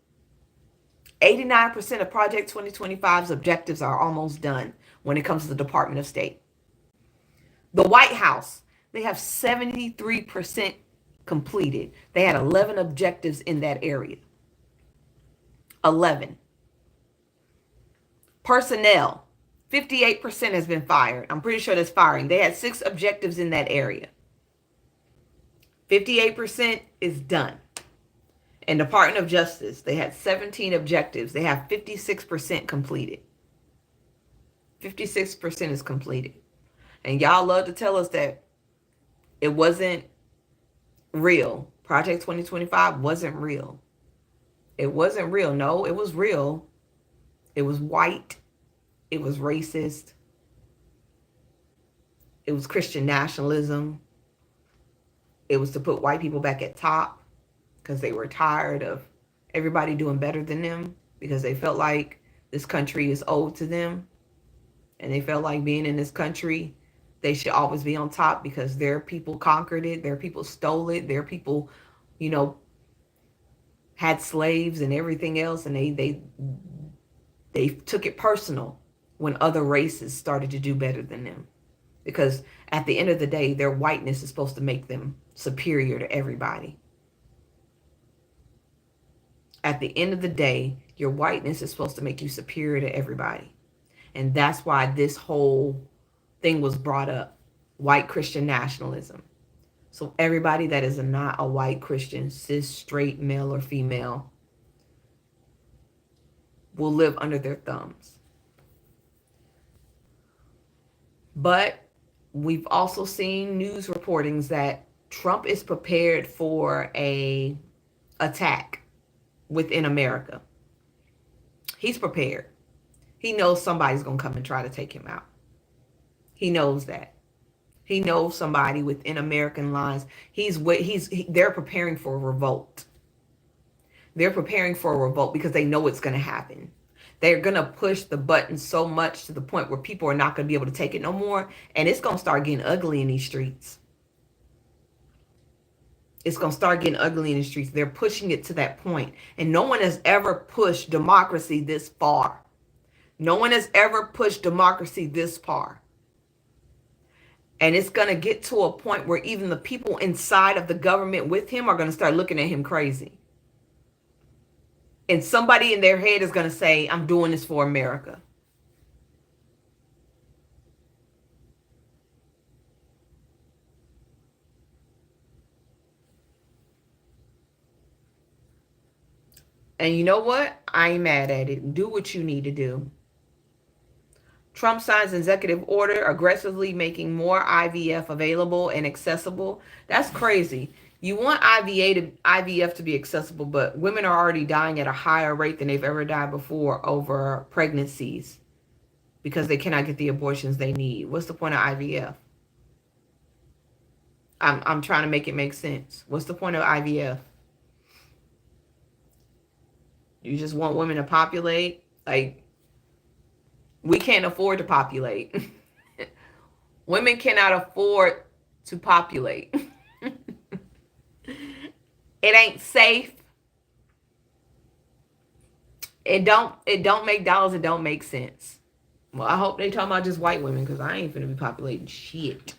89% of Project 2025's objectives are almost done when it comes to the Department of State. The White House, they have 73% completed. They had 11 objectives in that area. 11. Personnel, 58% has been fired. I'm pretty sure that's firing. They had 6 objectives in that area. 58% is done. And Department of Justice, they had 17 objectives. They have 56% completed. 56% is completed. And y'all love to tell us that it wasn't real. Project 2025 wasn't real. It wasn't real. No, it was real. It was white. It was racist. It was Christian nationalism. It was to put white people back at top because they were tired of everybody doing better than them, because they felt like this country is owed to them. And they felt like being in this country, they should always be on top because their people conquered it. Their people stole it. Their people, had slaves and everything else. And they took it personal when other races started to do better than them. Because at the end of the day, their whiteness is supposed to make them superior to everybody. At the end of the day, your whiteness is supposed to make you superior to everybody. And that's why this whole thing was brought up. White Christian nationalism. So everybody that is not a white Christian, cis, straight, male or female, will live under their thumbs. But we've also seen news reportings that Trump is prepared for an attack within America. He's prepared. He knows somebody's going to come and try to take him out. He knows that. He knows somebody within American lines. They're preparing for a revolt. They're preparing for a revolt because they know it's going to happen. They're going to push the button so much to the point where people are not going to be able to take it no more. And it's going to start getting ugly in these streets. It's going to start getting ugly in the streets. They're pushing it to that point. And no one has ever pushed democracy this far. No one has ever pushed democracy this far. And it's going to get to a point where even the people inside of the government with him are going to start looking at him crazy. And somebody in their head is going to say, I'm doing this for America. And you know what? I ain't mad at it. Do what you need to do. Trump signs executive order aggressively making more IVF available and accessible. That's crazy. You want IVF to be accessible, but women are already dying at a higher rate than they've ever died before over pregnancies because they cannot get the abortions they need. What's the point of IVF? I'm trying to make it make sense. What's the point of IVF? You just want women to populate? Like, we can't afford to populate. Women cannot afford to populate. It ain't safe. It don't make dollars. It don't make sense. Well, I hope they talking about just white women, because I ain't finna be populating shit.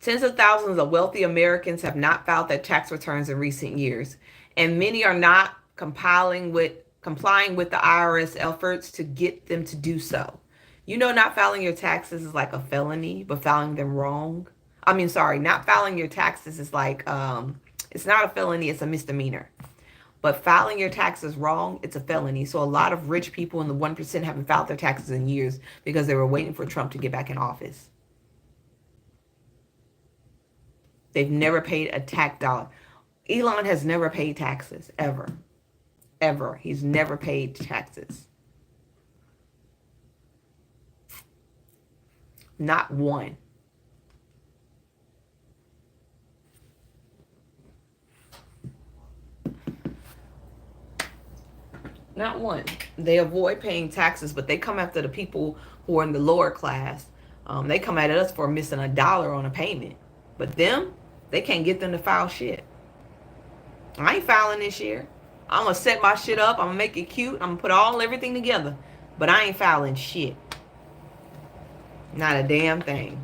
Tens of thousands of wealthy Americans have not filed their tax returns in recent years, and many are not complying with the IRS efforts to get them to do so. You know, not filing your taxes is like a felony, but filing them wrong. Not filing your taxes is like, it's not a felony, it's a misdemeanor. But filing your taxes wrong, it's a felony. So a lot of rich people in the 1% haven't filed their taxes in years because they were waiting for Trump to get back in office. They've never paid a tax dollar. Elon has never paid taxes, ever. Ever. He's never paid taxes. Not one. Not one. They avoid paying taxes, but they come after the people who are in the lower class. They come at us for missing $1 on a payment. But them, they can't get them to file shit. I ain't filing this year. I'm going to set my shit up. I'm going to make it cute. I'm going to put everything together. But I ain't filing shit. Not a damn thing.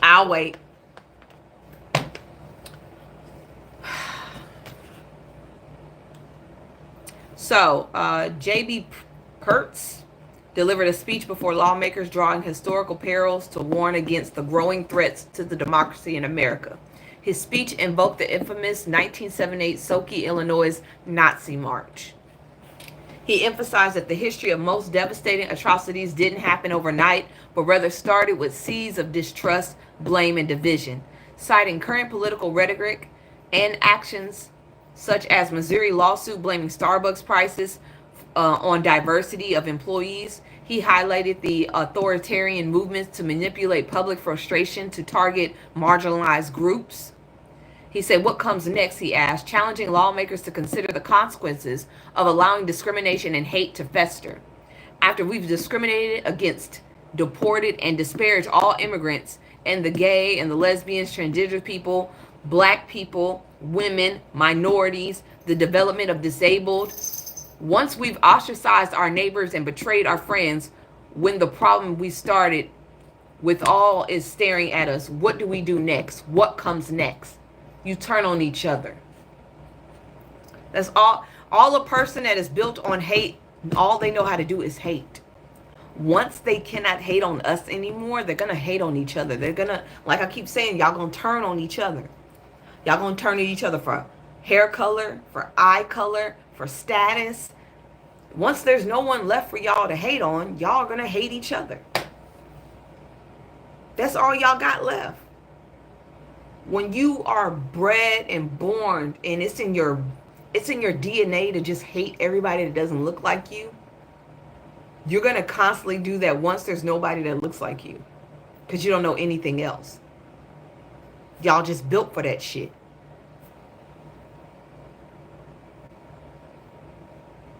I'll wait. So, J.B. Pertz delivered a speech before lawmakers drawing historical parallels to warn against the growing threats to the democracy in America. His speech invoked the infamous 1978 Skokie, Illinois Nazi March. He emphasized that the history of most devastating atrocities didn't happen overnight, but rather started with seeds of distrust, blame, and division. Citing current political rhetoric and actions such as Missouri lawsuit blaming Starbucks prices on diversity of employees, he highlighted the authoritarian movements to manipulate public frustration to target marginalized groups. He said, what comes next, he asked, challenging lawmakers to consider the consequences of allowing discrimination and hate to fester. After we've discriminated against, deported, and disparaged all immigrants and the gay and the lesbians, transgender people, black people, women, minorities, the development of disabled, once we've ostracized our neighbors and betrayed our friends, when the problem we started with all is staring at us, what do we do next? What comes next? You turn on each other. That's all. All a person that is built on hate, all they know how to do is hate. Once they cannot hate on us anymore, they're going to hate on each other. They're going to, like I keep saying, y'all going to turn on each other. Y'all going to turn on each other for hair color, for eye color, for status. Once there's no one left for y'all to hate on, y'all are going to hate each other. That's all y'all got left. When you are bred and born and it's in your DNA to just hate everybody that doesn't look like you, you're going to constantly do that once there's nobody that looks like you, because you don't know anything else. Y'all just built for that shit.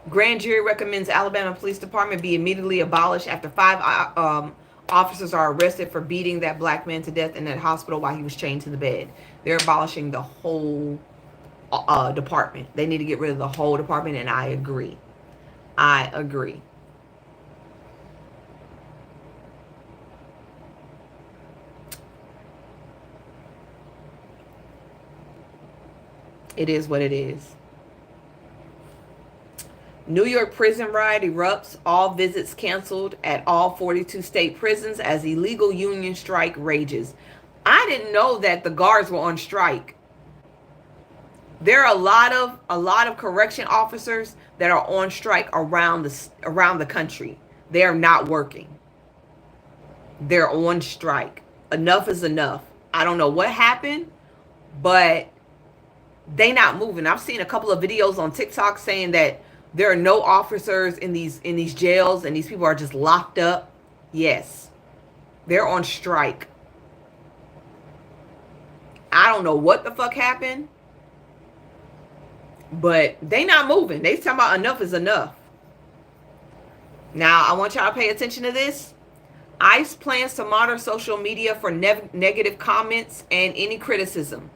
Grand jury recommends Alabama Police Department be immediately abolished after 5 Officers are arrested for beating that black man to death in that hospital while he was chained to the bed. They're abolishing the whole department. They need to get rid of the whole department, and I agree. I agree. It is what it is. New York prison riot erupts. All visits canceled at all 42 state prisons as illegal union strike rages. I didn't know that the guards were on strike. There are a lot of correction officers that are on strike around the country. They are not working. They're on strike. Enough is enough. I don't know what happened, but they not moving. I've seen a couple of videos on TikTok saying that there are no officers in these jails and these people are just locked up. Yes. They're on strike. I don't know what the fuck happened, but they not moving. They talking about enough is enough. Now, I want y'all to pay attention to this. ICE plans to monitor social media for negative comments and any criticism.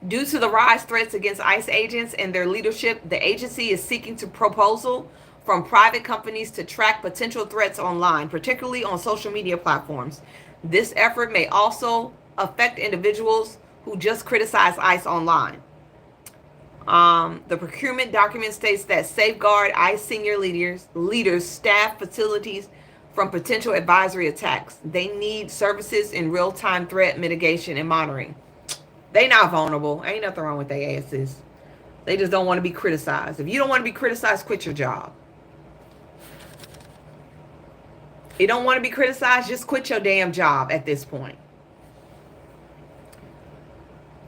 Due to the rise threats against ICE agents and their leadership, the agency is seeking to proposal from private companies to track potential threats online, particularly on social media platforms. This effort may also affect individuals who just criticize ICE online. The procurement document states that safeguard ICE senior leaders, staff, facilities from potential advisory attacks. They need services in real-time threat mitigation and monitoring. They not vulnerable. Ain't nothing wrong with their asses. They just don't want to be criticized. If you don't want to be criticized, quit your job. If you don't want to be criticized, just quit your damn job at this point.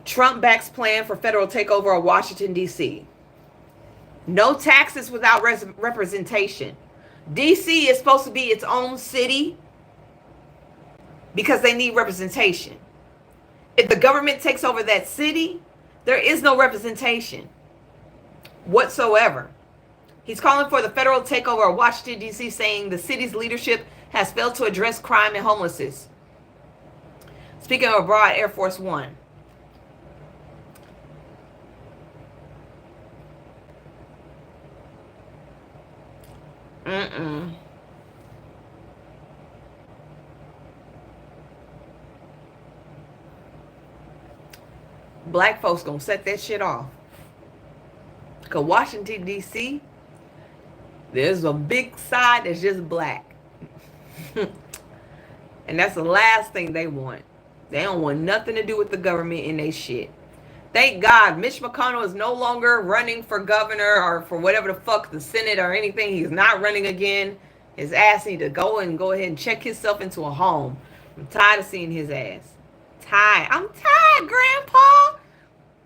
Trump backs plan for federal takeover of Washington, D.C. No taxes without representation. D.C. is supposed to be its own city because they need representation. If the government takes over that city, there is no representation whatsoever. He's calling for the federal takeover of Washington, D.C., saying the city's leadership has failed to address crime and homelessness. Speaking of abroad, Air Force One. Black folks gonna set that shit off. Because Washington, D.C., there's a big side that's just black. And that's the last thing they want. They don't want nothing to do with the government and they shit. Thank God Mitch McConnell is no longer running for governor or for whatever the fuck, the Senate or anything. He's not running again. His ass need to go ahead and check himself into a home. I'm tired of seeing his ass. I'm tired, Grandpa.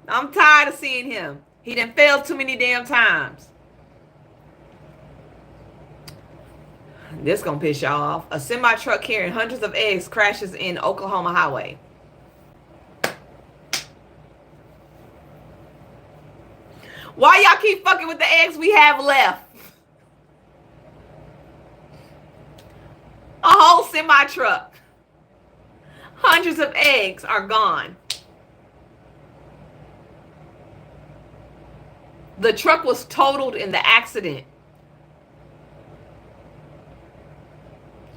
I'm tired of seeing him. He done failed too many damn times. This gonna piss y'all off. A semi-truck carrying hundreds of eggs crashes in Oklahoma highway. Why y'all keep fucking with the eggs we have left? A whole semi-truck. Hundreds of eggs are gone. The truck was totaled in the accident.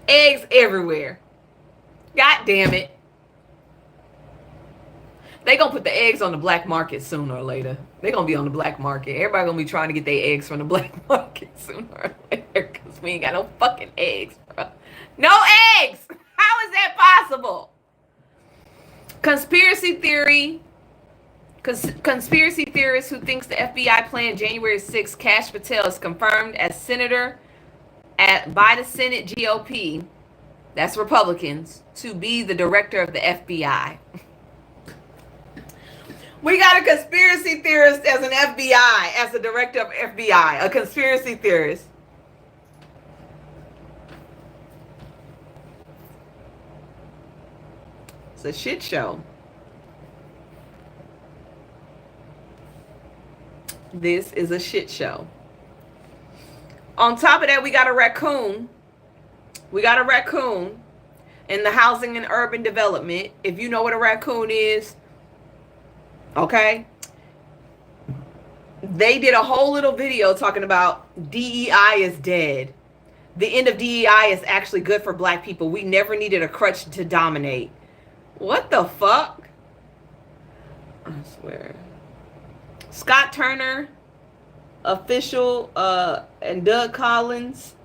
Eggs everywhere. God damn it. They gonna put the eggs on the black market sooner or later. They gonna be on the black market. Everybody gonna be trying to get their eggs from the black market sooner or later because we ain't got no fucking eggs, bro. No eggs! How is that possible? Conspiracy theorist who thinks the FBI planned January 6th, Kash Patel is confirmed as senator by the Senate GOP, that's Republicans, to be the director of the FBI. We got a conspiracy theorist as an FBI, as the director of FBI, a conspiracy theorist. It's a shit show. This is a shit show. On top of that, we got a raccoon We got a raccoon in the housing and urban development. If you know what a raccoon is, okay? They did a whole little video talking about DEI is dead. The end of DEI is actually good for black people. We never needed a crutch to dominate. What the fuck? I swear. Scott Turner, official, and Doug Collins.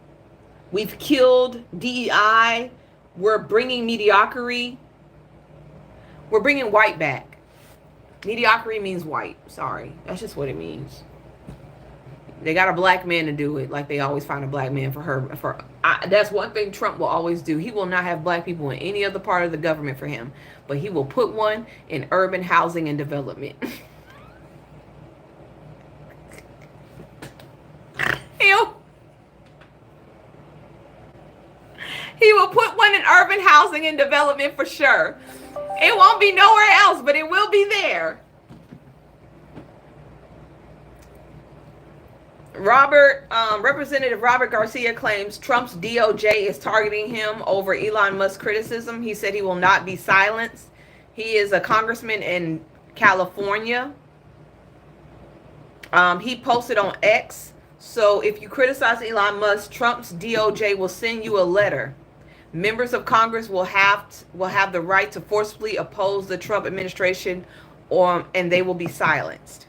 We've killed DEI. We're bringing mediocrity. We're bringing white back. Mediocrity means white. Sorry. That's just what it means. They got a black man to do it, like they always find a black man for her. That's one thing Trump will always do. He will not have black people in any other part of the government for him, but he will put one in urban housing and development. He will put one in urban housing and development for sure. It won't be nowhere else, but it will be there. Representative Robert Garcia claims Trump's DOJ is targeting him over Elon Musk's criticism. He said he will not be silenced. He is a congressman in California. He posted on X. So if you criticize Elon Musk, Trump's DOJ will send you a letter. Members of Congress will have the right to forcibly oppose the Trump administration, and they will be silenced.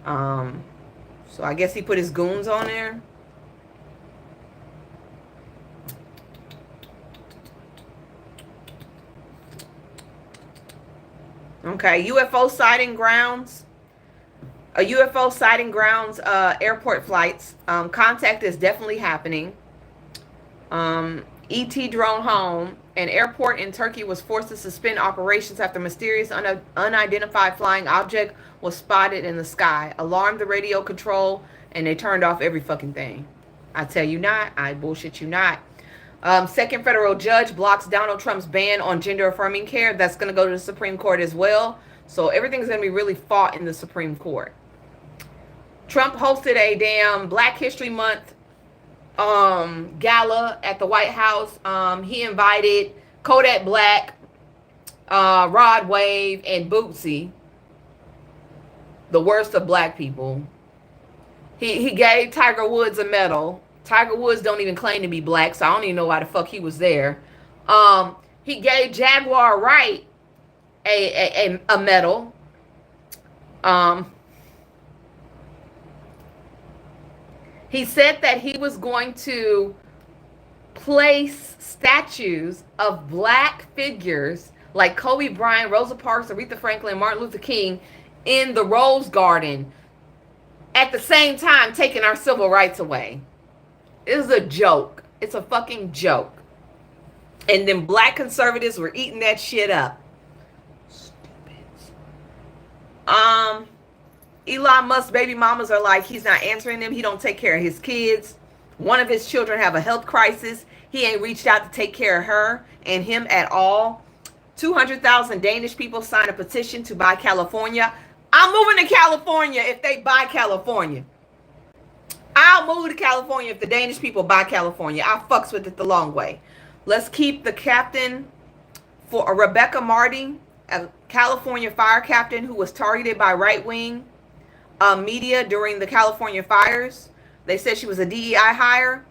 So I guess he put his goons on there. Okay, UFO sighting grounds. A UFO sighting grounds, airport flights. Contact is definitely happening. ET drone home. An airport in Turkey was forced to suspend operations after mysterious unidentified flying object was spotted in the sky. Alarmed the radio control, and they turned off every fucking thing. I tell you not. I bullshit you not. Second federal judge blocks Donald Trump's ban on gender-affirming care. That's going to go to the Supreme Court as well. So everything's going to be really fought in the Supreme Court. Trump hosted a damn Black History Month gala at the White House. He invited Kodak Black, Rod Wave, and Bootsy, the worst of black people. He gave Tiger Woods a medal. Tiger Woods don't even claim to be black, so I don't even know why the fuck he was there. He gave Jaguar Wright a medal. He said that he was going to place statues of black figures like Kobe Bryant, Rosa Parks, Aretha Franklin, Martin Luther King in the Rose Garden at the same time taking our civil rights away. It is a joke. It's a fucking joke. And then black conservatives were eating that shit up. Stupids. Elon Musk's baby mamas are like, he's not answering them. He don't take care of his kids. One of his children have a health crisis. He ain't reached out to take care of her and him at all. 200,000 Danish people signed a petition to buy California. I'm moving to California if they buy California. I'll move to California if the Danish people buy California. I fucks with it the long way. Let's keep the captain for Rebecca Martin, a California fire captain who was targeted by right-wing media during the California fires. They said she was a DEI hire.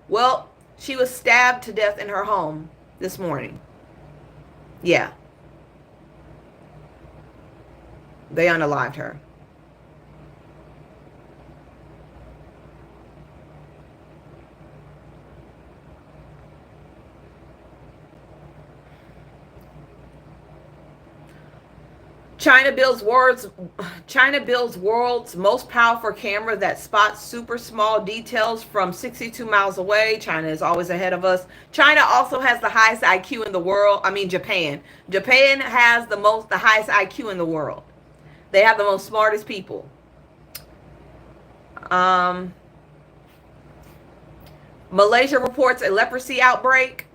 Well, she was stabbed to death in her home this morning. Yeah. They unalived her. China builds world's most powerful camera that spots super small details from 62 miles away. China is always ahead of us. China also has the highest IQ in the world. I mean, Japan. Japan has the highest IQ in the world. They have the most smartest people. Malaysia reports a leprosy outbreak.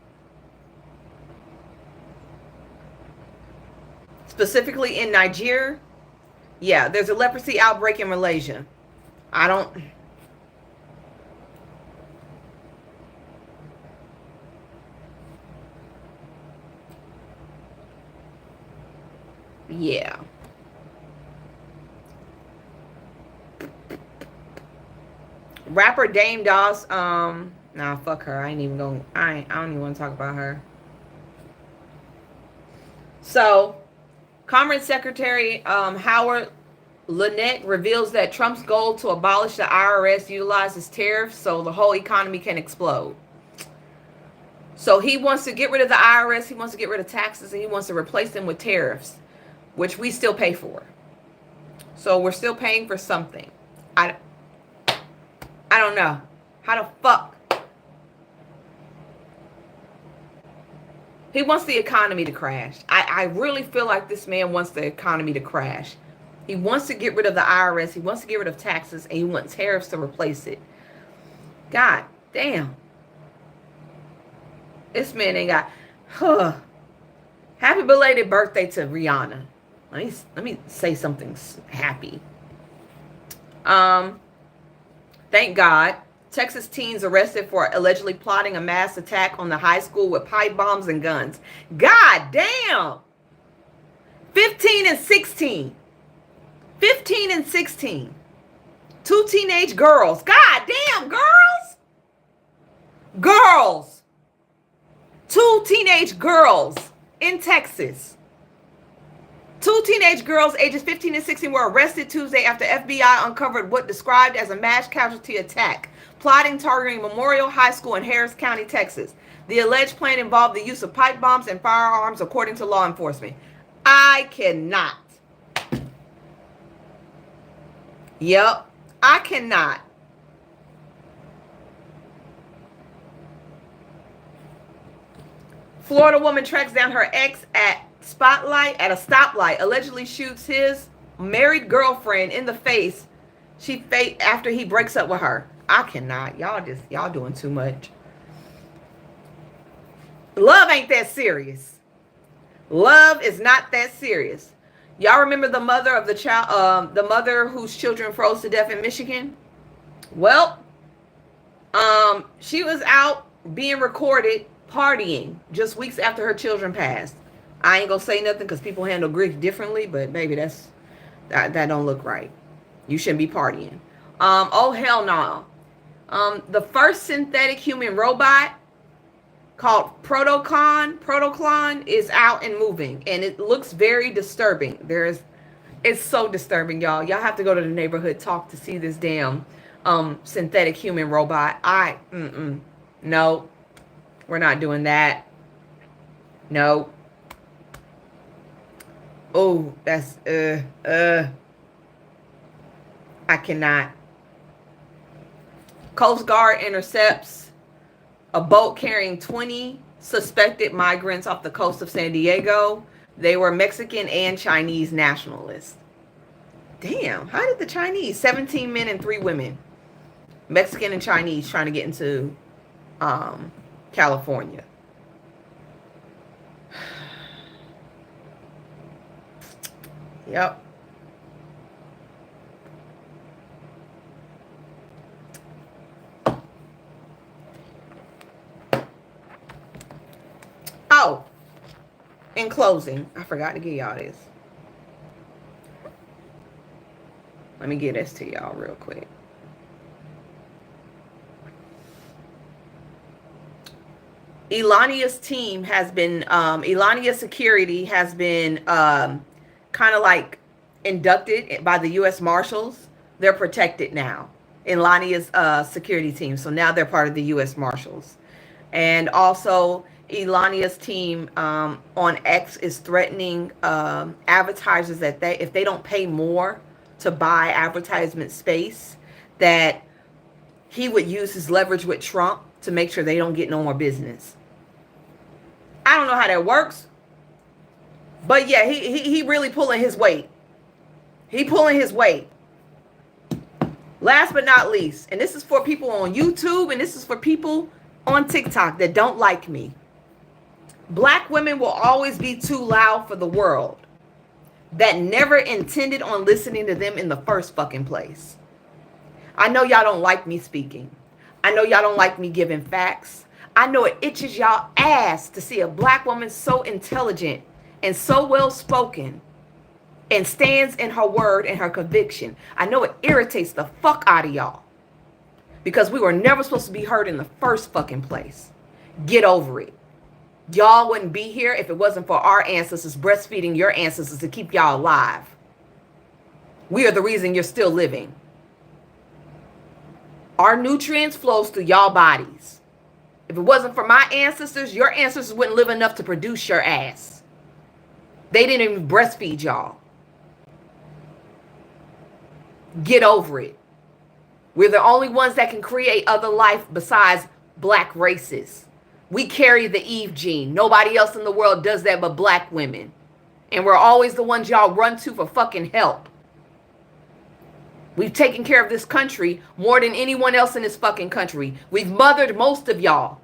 Specifically in Nigeria. Yeah, there's a leprosy outbreak in Malaysia. Yeah. Rapper Dame Doss, nah, fuck her. I don't even want to talk about her. So, Commerce Secretary Howard Lynette reveals that Trump's goal to abolish the IRS utilizes tariffs so the whole economy can explode. So he wants to get rid of the IRS, he wants to get rid of taxes, and he wants to replace them with tariffs, which we still pay for. So we're still paying for something. I don't know. How the fuck? He wants the economy to crash. I really feel like this man wants the economy to crash. He wants to get rid of the IRS. He wants to get rid of taxes. And he wants tariffs to replace it. God damn. This man ain't got... Happy belated birthday to Rihanna. Let me say something happy. Thank God. Texas teens arrested for allegedly plotting a mass attack on the high school with pipe bombs and guns. God damn. 15 and 16. 15 and 16. 2 teenage girls. God damn, girls. Girls. 2 teenage girls in Texas. 2 teenage girls ages 15 and 16 were arrested Tuesday after FBI uncovered what described as a mass casualty attack, plotting targeting Memorial High School in Harris County, Texas. The alleged plan involved the use of pipe bombs and firearms, according to law enforcement. I cannot. Yep, I cannot. Florida woman tracks down her ex at a stoplight, allegedly shoots his married girlfriend in the face after he breaks up with her. I cannot. Y'all doing too much. Love ain't that serious. Love is not that serious. Y'all remember the mother of the child, the mother whose children froze to death in Michigan? Well, she was out being recorded partying just weeks after her children passed. I ain't gonna say nothing because people handle grief differently, but baby, that don't look right. You shouldn't be partying. Oh hell no. The first synthetic human robot called Protoclon is out and moving, and it looks very disturbing. It's so disturbing, y'all. Y'all have to go to the neighborhood talk to see this damn synthetic human robot. No, we're not doing that. No. Oh, that's I cannot. Coast Guard intercepts a boat carrying 20 suspected migrants off the coast of San Diego. They were Mexican and Chinese nationalists. Damn, how did the Chinese, 17 men and 3 women, Mexican and Chinese, trying to get into California? Yep. Oh, in closing, I forgot to give y'all this. Let me get this to y'all real quick. Elania's team has been, Elania Security has been kind of like inducted by the U.S. Marshals. They're protected now. Elania's security team. So now they're part of the U.S. Marshals. And also Elania's team on X is threatening advertisers that if they don't pay more to buy advertisement space, that he would use his leverage with Trump to make sure they don't get no more business. I don't know how that works. But yeah, he really pulling his weight. He pulling his weight. Last but not least, and this is for people on YouTube and this is for people on TikTok that don't like me. Black women will always be too loud for the world that never intended on listening to them in the first fucking place. I know y'all don't like me speaking. I know y'all don't like me giving facts. I know it itches y'all ass to see a black woman so intelligent and so well spoken and stands in her word and her conviction. I know it irritates the fuck out of y'all because we were never supposed to be heard in the first fucking place. Get over it. Y'all wouldn't be here if it wasn't for our ancestors breastfeeding your ancestors to keep y'all alive. We are the reason you're still living. Our nutrients flows through y'all bodies. If it wasn't for my ancestors, your ancestors wouldn't live enough to produce your ass. They didn't even breastfeed y'all. Get over it. We're the only ones that can create other life besides black races. We carry the Eve gene. Nobody else in the world does that but black women. And we're always the ones y'all run to for fucking help. We've taken care of this country more than anyone else in this fucking country. We've mothered most of y'all.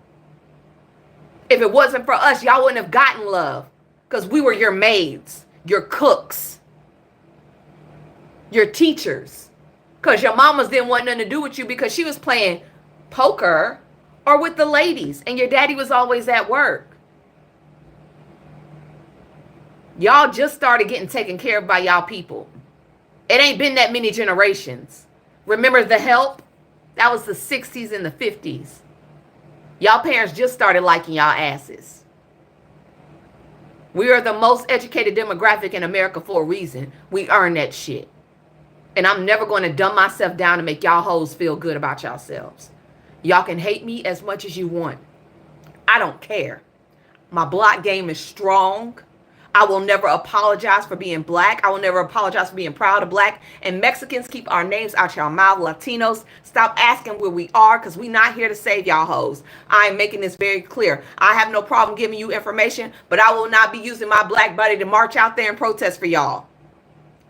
If it wasn't for us, y'all wouldn't have gotten love. Because we were your maids, your cooks, your teachers. Because your mamas didn't want nothing to do with you because she was playing poker or with the ladies. And your daddy was always at work. Y'all just started getting taken care of by y'all people. It ain't been that many generations. Remember the help? That was the 60s and the 50s. Y'all parents just started liking y'all asses. We are the most educated demographic in America for a reason. We earn that shit. And I'm never going to dumb myself down to make y'all hoes feel good about yourselves. Y'all can hate me as much as you want. I don't care. My block game is strong. I will never apologize for being black. I will never apologize for being proud of black. And Mexicans, keep our names out your mouth. Latinos, stop asking where we are because we're not here to save y'all hoes. I am making this very clear. I have no problem giving you information, but I will not be using my black body to march out there and protest for y'all.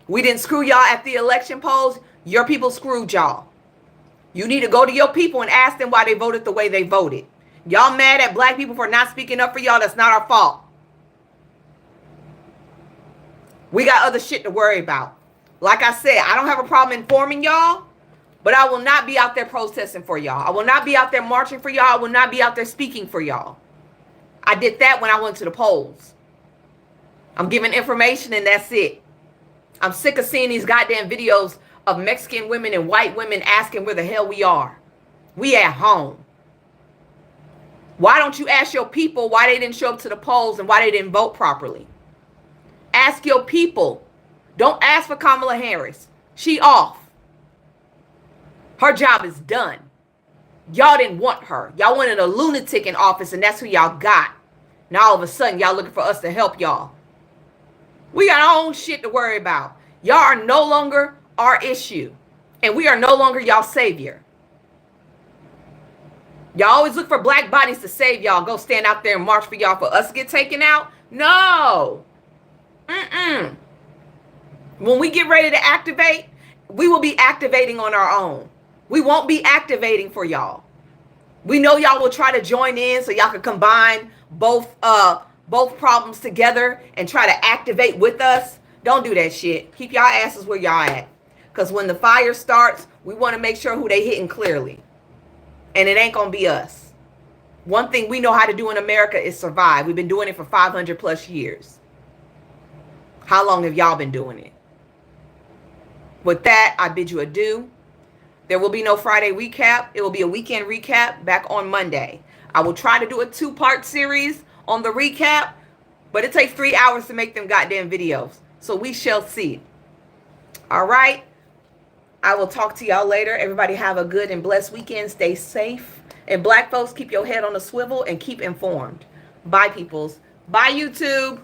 We didn't screw y'all at the election polls. Your people screwed y'all. You need to go to your people and ask them why they voted the way they voted. Y'all mad at black people for not speaking up for y'all. That's not our fault. We got other shit to worry about. Like I said, I don't have a problem informing y'all, but I will not be out there protesting for y'all. I will not be out there marching for y'all. I will not be out there speaking for y'all. I did that when I went to the polls. I'm giving information and that's it. I'm sick of seeing these goddamn videos of Mexican women and white women asking where the hell we are. We at home. Why don't you ask your people why they didn't show up to the polls and why they didn't vote properly? Ask your people. Don't ask for Kamala Harris. She off. Her job is done. Y'all didn't want her. Y'all wanted a lunatic in office and that's who y'all got. Now all of a sudden y'all looking for us to help y'all. We got our own shit to worry about. Y'all are no longer our issue. And we are no longer y'all savior. Y'all always look for black bodies to save y'all. Go stand out there and march for y'all for us to get taken out? No. When we get ready to activate, we will be activating on our own. We won't be activating for y'all. We know y'all will try to join in so y'all can combine both problems together and try to activate with us. Don't do that shit. Keep y'all asses where y'all at. Because when the fire starts, we want to make sure who they hitting clearly. And it ain't going to be us. One thing we know how to do in America is survive. We've been doing it for 500 plus years. How long have y'all been doing it? With that, I bid you adieu. There will be no Friday recap. It will be a weekend recap back on Monday. I will try to do a 2-part series on the recap, but it takes 3 hours to make them goddamn videos. So we shall see. All right. I will talk to y'all later. Everybody have a good and blessed weekend. Stay safe. And black folks, keep your head on a swivel and keep informed. Bye, peoples. Bye, YouTube.